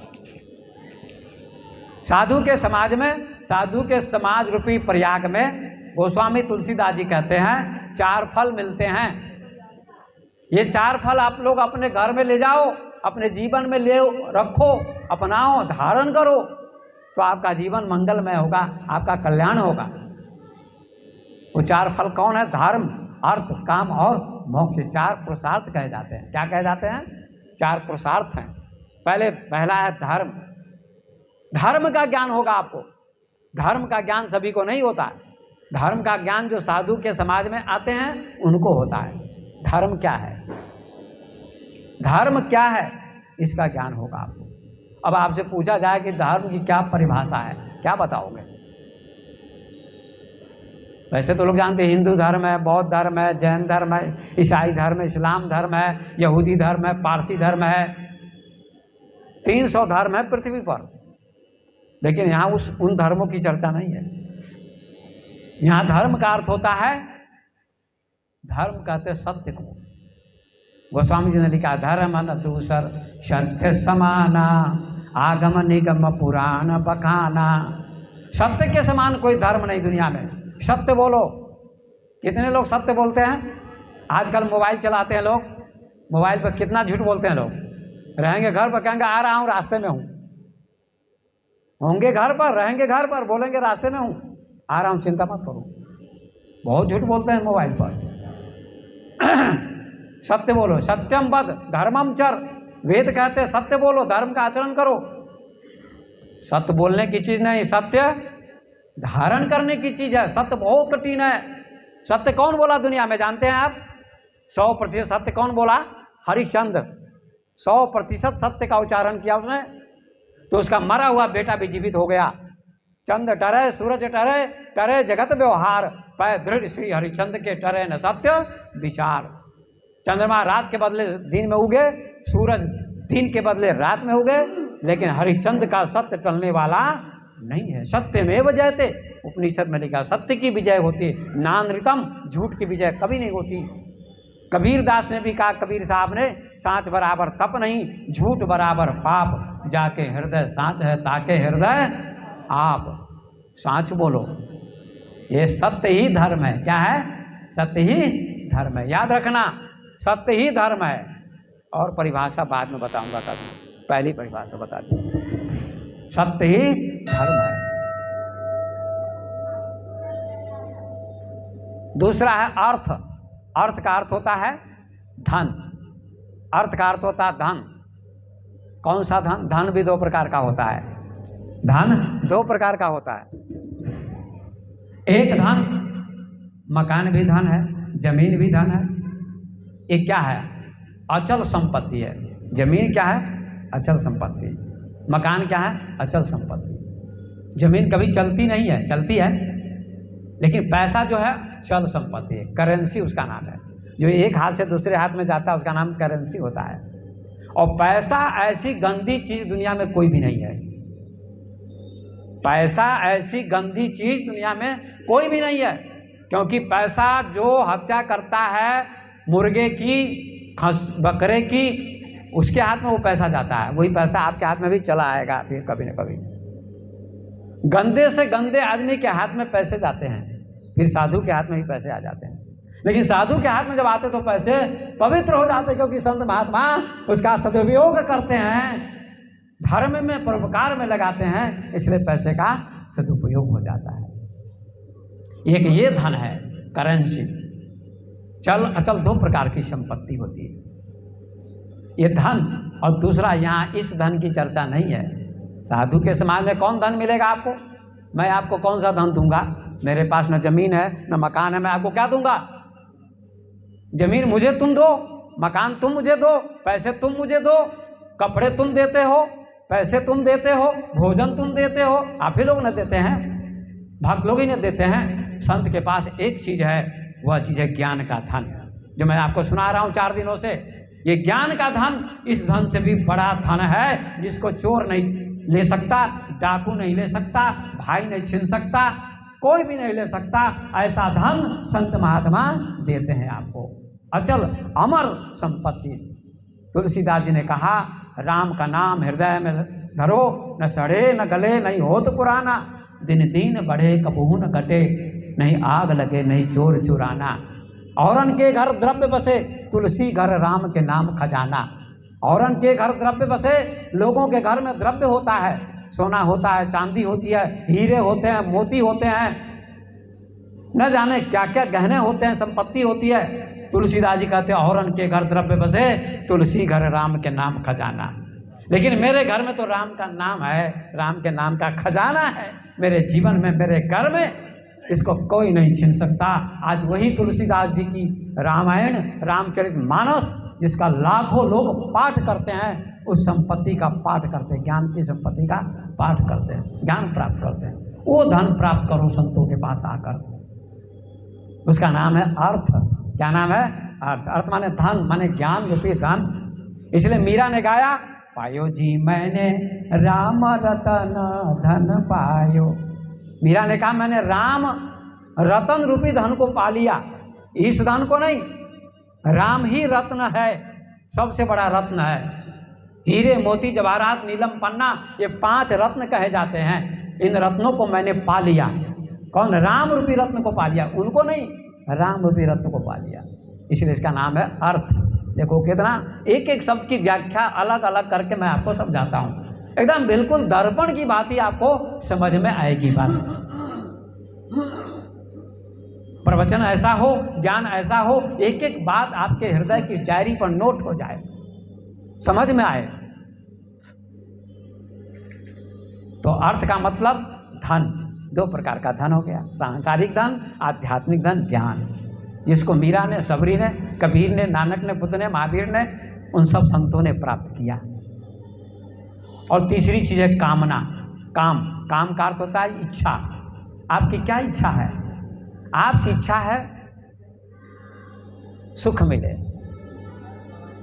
साधु के समाज में, साधु के समाज रूपी प्रयाग में गोस्वामी तुलसीदास जी कहते हैं 4 फल मिलते हैं। ये 4 फल आप लोग अपने घर में ले जाओ, अपने जीवन में ले रखो, अपनाओ, धारण करो, तो आपका जीवन मंगलमय होगा, आपका कल्याण होगा। वो 4 फल कौन है? धर्म, अर्थ, काम और मोक्ष। 4 पुरुषार्थ कहे जाते हैं। क्या कहे जाते हैं? 4 पुरुषार्थ हैं। पहला है धर्म। धर्म का ज्ञान होगा आपको। धर्म का ज्ञान सभी को नहीं होता। धर्म का ज्ञान जो साधु के समाज में आते हैं उनको होता है। धर्म क्या है, धर्म क्या है, इसका ज्ञान होगा आपको। अब आपसे पूछा जाए कि धर्म की क्या परिभाषा है, क्या बताओगे? वैसे तो लोग जानते हैं हिंदू धर्म है, बौद्ध धर्म है, जैन धर्म है, ईसाई धर्म है, इस्लाम धर्म है, यहूदी धर्म है, पारसी धर्म है। 300 धर्म है पृथ्वी पर, लेकिन यहाँ उन धर्मों की चर्चा नहीं है। यहाँ धर्म का अर्थ होता है, धर्म कहते हैं सत्य को। गोस्वामी जी ने लिखा, धर्म न दूसर सत्य समाना, आगम निगम पुराण बखाना। सत्य के समान कोई धर्म नहीं दुनिया में। सत्य बोलो। कितने लोग सत्य बोलते हैं? आजकल मोबाइल चलाते हैं लोग, मोबाइल पर कितना झूठ बोलते हैं लोग। रहेंगे घर पर, कहेंगे आ रहा हूँ, रास्ते में हूँ। होंगे घर पर, रहेंगे घर पर, बोलेंगे रास्ते में हूँ, आ रहा हूँ, चिंता मत करो। बहुत झूठ बोलते हैं मोबाइल पर। सत्य बोलो, सत्यम वद धर्मम चर। वेद कहते हैं सत्य बोलो, धर्म का आचरण करो। सत्य बोलने की चीज नहीं, सत्य धारण करने की चीज है। सत्य बहुत कठिन है। सत्य कौन बोला दुनिया में, जानते हैं आप? 100% सत्य कौन बोला? हरिश्चंद्र। 100% सत्य का उच्चारण किया उसने, तो उसका मरा हुआ बेटा भी जीवित हो गया। चंद टरे सूरज टरे, टरे जगत व्यवहार, पै दृढ़ श्री हरिश्चंद्र के टरे न सत्य विचार। चंद्रमा रात के बदले दिन में उगे, सूरज दिन के बदले रात में उगे, लेकिन हरिश्चंद्र का सत्य टलने वाला नहीं है। सत्य में जयते, उपनिषद में लिखा, सत्य की विजय होती है, नानृतम, झूठ की विजय कभी नहीं होती। कबीर दास ने भी कहा, कबीर साहब ने, सांच बराबर तप नहीं, झूठ बराबर पाप, जाके हृदय सांच है ताके हृदय आप। सांच बोलो, ये सत्य ही धर्म है। क्या है? सत्य ही धर्म है। याद रखना, सत्य ही धर्म है। और परिभाषा बाद में बताऊंगा, कभी पहली परिभाषा बता दी। सत्य ही धर्म है। दूसरा है अर्थ। अर्थ का अर्थ होता है धन। अर्थ का अर्थ होता है धन। कौन सा धन? धन भी 2 प्रकार का होता है। धन 2 प्रकार का होता है। एक धन, मकान भी धन है, जमीन भी धन है। एक क्या है? अचल संपत्ति है। जमीन क्या है? अचल संपत्ति। मकान क्या है? अचल संपत्ति। जमीन कभी चलती नहीं है, चलती है, लेकिन पैसा जो है चल संपत्ति है, करेंसी उसका नाम है। जो एक हाथ से दूसरे हाथ में जाता है उसका नाम करेंसी होता है। और पैसा ऐसी गंदी चीज दुनिया में कोई भी नहीं है। पैसा ऐसी गंदी चीज दुनिया में कोई भी नहीं है, क्योंकि पैसा जो हत्या करता है मुर्गे की, बकरे की, उसके हाथ में वो पैसा जाता है। वही पैसा आपके हाथ में भी चला आएगा फिर कभी न कभी। गंदे से गंदे आदमी के हाथ में पैसे जाते हैं, फिर साधु के हाथ में भी पैसे आ जाते हैं। लेकिन साधु के हाथ में जब आते तो पैसे पवित्र हो जाते, क्योंकि संत महात्मा उसका सदुपयोग करते हैं, धर्म में परोपकार में लगाते हैं, इसलिए पैसे का सदुपयोग हो जाता है। एक ये धन है करेंसी। चल अचल 2 प्रकार की संपत्ति होती है, ये धन। और दूसरा, यहाँ इस धन की चर्चा नहीं है। साधु के समाज में कौन धन मिलेगा आपको? मैं आपको कौन सा धन दूंगा? मेरे पास न जमीन है न मकान है, मैं आपको क्या दूंगा? जमीन मुझे तुम दो, मकान तुम मुझे दो, पैसे तुम मुझे दो, कपड़े तुम देते हो, पैसे तुम देते हो, भोजन तुम देते हो, आप ही लोग न देते हैं, भक्त लोग ही न देते हैं। संत के पास एक चीज है, वह चीज है ज्ञान का धन, जो मैं आपको सुना रहा हूँ 4 दिनों से। ये ज्ञान का धन इस धन से भी बड़ा धन है, जिसको चोर नहीं ले सकता, डाकू नहीं ले सकता, भाई नहीं छीन सकता, कोई भी नहीं ले सकता। ऐसा धन संत महात्मा देते हैं आपको, अचल अमर संपत्ति। तुलसीदास जी ने कहा, राम का नाम हृदय में धरो, न सड़े न गले नहीं होत पुराना, दिन दिन बढ़े कबहू न घटे, नहीं आग लगे नहीं चोर चुराना। औरन के घर द्रव्य बसे, तुलसी घर राम के नाम खजाना। औरन के घर द्रव्य बसे, लोगों के घर में द्रव्य होता है, सोना होता है, चांदी होती है, हीरे होते हैं, मोती होते हैं, न जाने क्या क्या गहने होते हैं, संपत्ति होती है। तुलसीदास जी कहते हैं औरन के घर द्रव्य बसे, तुलसी घर राम के नाम खजाना। लेकिन मेरे घर में तो राम का नाम है, राम के नाम का खजाना है मेरे जीवन में, मेरे घर में, इसको कोई नहीं छीन सकता। आज वही तुलसीदास जी की रामायण, रामचरितमानस, जिसका लाखों लोग पाठ करते हैं, उस संपत्ति का पाठ करते हैं, ज्ञान की संपत्ति का पाठ करते हैं, ज्ञान प्राप्त करते हैं। वो धन प्राप्त करो संतों के पास आकर, उसका नाम है अर्थ। क्या नाम है? अर्थ। अर्थ माने धन, माने ज्ञान रूपी धन। इसलिए मीरा ने गाया, पायो जी मैंने राम रतन धन पायो। मीरा ने कहा मैंने राम रतन रूपी धन को पा लिया, इस धन को नहीं। राम ही रत्न है, सबसे बड़ा रत्न है। हीरे मोती जवाहरात नीलम पन्ना, ये 5 रत्न कहे जाते हैं। इन रत्नों को मैंने पा लिया। कौन? राम रूपी रत्न को पा लिया, उनको नहीं, राम रूपी रत्न को पा लिया। इसलिए इसका नाम है अर्थ। देखो कितना एक एक शब्द की व्याख्या अलग अलग करके मैं आपको समझाता हूँ, एकदम बिल्कुल दर्पण की बात ही आपको समझ में आएगी। बात प्रवचन ऐसा हो, ज्ञान ऐसा हो, एक एक बात आपके हृदय की डायरी पर नोट हो जाए, समझ में आए। तो अर्थ का मतलब धन, 2 प्रकार का धन हो गया, सांसारिक धन, आध्यात्मिक धन, ज्ञान, जिसको मीरा ने, सबरी ने, कबीर ने, नानक ने, बुद्ध ने, महावीर ने, उन सब संतों ने प्राप्त किया। और तीसरी चीज है कामना। काम, काम का अर्थ होता है इच्छा। आपकी क्या इच्छा है? आपकी इच्छा है सुख मिले,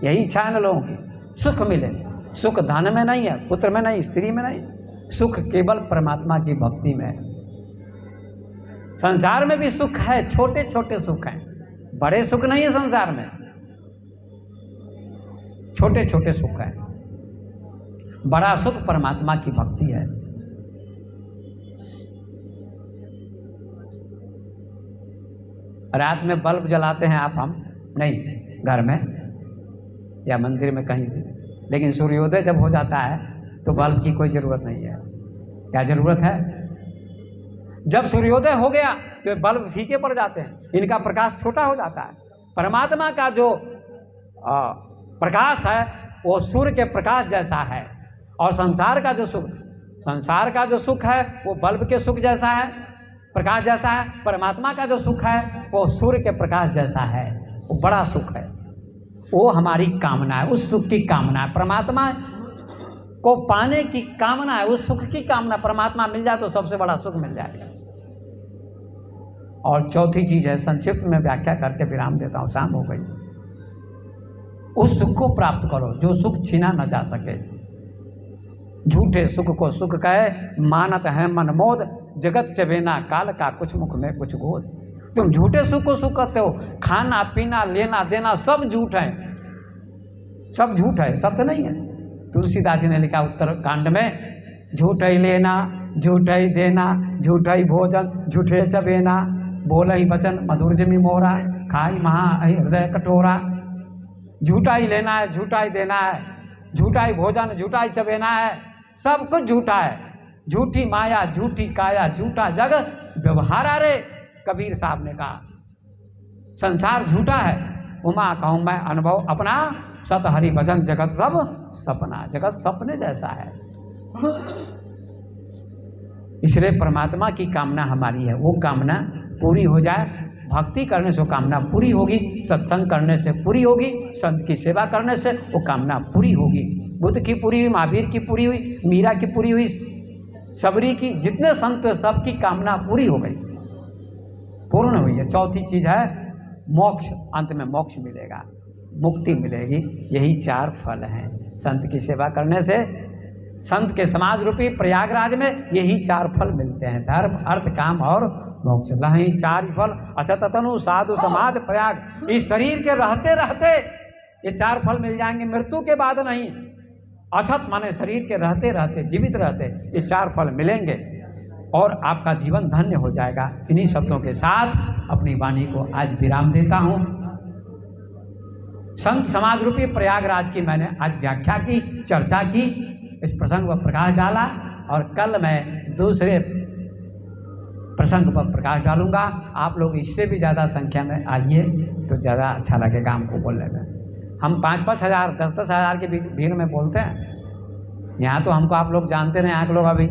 यही इच्छा है ना लोगों की, सुख मिले। सुख धन में नहीं है, पुत्र में नहीं, स्त्री में नहीं, सुख केवल परमात्मा की भक्ति में है। संसार में भी सुख है, छोटे छोटे सुख हैं, बड़े सुख नहीं है संसार में, छोटे छोटे सुख हैं। बड़ा सुख परमात्मा की भक्ति है। रात में बल्ब जलाते हैं आप, हम नहीं, घर में या मंदिर में कहीं भी, लेकिन सूर्योदय जब हो जाता है तो बल्ब की कोई ज़रूरत नहीं है। क्या ज़रूरत है? जब सूर्योदय हो गया तो बल्ब फीके पड़ जाते हैं, इनका प्रकाश छोटा हो जाता है। परमात्मा का जो प्रकाश है वो सूर्य के प्रकाश जैसा है, और संसार का जो सुख है वो बल्ब के सुख जैसा है, प्रकाश जैसा है। परमात्मा का जो सुख है वो सूर्य के प्रकाश जैसा है, वो बड़ा सुख है। वो हमारी कामना है, उस सुख की कामना है, परमात्मा को पाने की कामना है, उस सुख की कामना। परमात्मा मिल जाए तो सबसे बड़ा सुख मिल जाएगा। और चौथी चीज है, संक्षिप्त में व्याख्या करके विराम देता हूँ, शाम हो गई। उस सुख को प्राप्त करो जो सुख छीना न जा सके। झूठे सुख को सुख कहे, मानत है मन मोद, जगत चबेना काल का कुछ मुख में कुछ गोद। तुम झूठे सुख को सुख कहते हो, खाना पीना लेना देना सब झूठ है, सब झूठ है, सत्य नहीं है। तुलसीदास जी ने लिखा उत्तर कांड में, झूठ ही लेना झूठ ही देना, झूठ ही भोजन झूठे चबेना, बोल ही वचन मधुर जमी मोरा, खाई महा हृदय कटोरा। झूठा ही लेना है, झूठा ही देना है, झूठा ही भोजन झूठा ही चबेना है, सब कुछ झूठा है। झूठी माया झूठी काया झूठा जग व्यवहार रे, कबीर साहब ने कहा संसार झूठा है। उमा कहूँ मैं अनुभव अपना, सत हरि भजन जगत सब सपना, जगत सपने जैसा है। इसलिए परमात्मा की कामना हमारी है, वो कामना पूरी हो जाए। भक्ति करने से वो कामना पूरी होगी, सत्संग करने से पूरी होगी, संत की सेवा करने से वो कामना पूरी होगी। बुद्ध की पूरी हुई, महावीर की पूरी हुई, मीरा की पूरी हुई, सबरी की, जितने संत सबकी कामना पूरी हो गई, पूर्ण हुई है। चौथी चीज है मोक्ष, अंत में मोक्ष मिलेगा, मुक्ति मिलेगी। यही 4 फल हैं संत की सेवा करने से। संत के समाज रूपी प्रयागराज में यही 4 फल मिलते हैं, धर्म अर्थ काम और मोक्ष। लही 4 फल अछत तनु साधु समाज प्रयाग। इस शरीर के रहते रहते ये 4 फल मिल जाएंगे, मृत्यु के बाद नहीं। अछत माने शरीर के रहते रहते, जीवित रहते ये 4 फल मिलेंगे और आपका जीवन धन्य हो जाएगा। इन्हीं शब्दों के साथ अपनी वाणी को आज विराम देता हूँ। संत समाज रूपी प्रयागराज की मैंने आज व्याख्या की, चर्चा की, इस प्रसंग पर प्रकाश डाला और कल मैं दूसरे प्रसंग पर प्रकाश डालूंगा। आप लोग इससे भी ज़्यादा संख्या में आइए तो ज़्यादा अच्छा लगेगा हमको बोलने में। हम 5-5 हज़ार 10-10 हज़ार के बीच भीड़ में बोलते हैं। यहाँ तो हमको आप लोग जानते नहीं, यहाँ के लोग अभी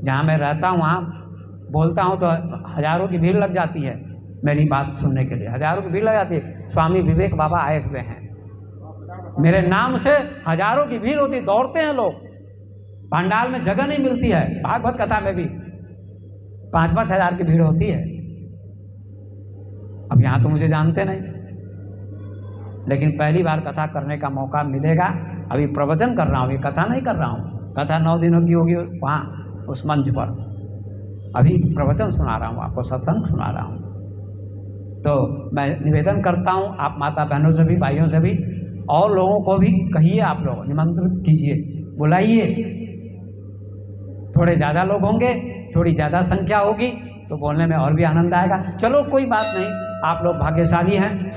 जहाँ मैं रहता हूँ वहाँ बोलता हूँ तो हज़ारों की भीड़ लग जाती है मेरी बात सुनने के लिए, हज़ारों की भीड़ लग जाती है। स्वामी विवेक बाबा आए हुए हैं, मेरे नाम से हज़ारों की भीड़ होती, दौड़ते हैं लोग। पंडाल में जगह नहीं मिलती है, भागवत कथा में भी 5-5 हज़ार की भीड़ होती है। अब यहाँ तो मुझे जानते नहीं, लेकिन पहली बार कथा करने का मौका मिलेगा। अभी प्रवचन कर रहा हूँ, ये कथा नहीं कर रहा हूँ। कथा 9 दिनों की होगी वहाँ उस मंच पर, अभी प्रवचन सुना रहा हूँ आपको, सत्संग सुना रहा हूँ। तो मैं निवेदन करता हूँ आप माता बहनों से भी, भाइयों से भी, और लोगों को भी कहिए, आप लोग निमंत्रित कीजिए, बुलाइए। थोड़े ज़्यादा लोग होंगे, थोड़ी ज़्यादा संख्या होगी तो बोलने में और भी आनंद आएगा। चलो कोई बात नहीं, आप लोग भाग्यशाली हैं।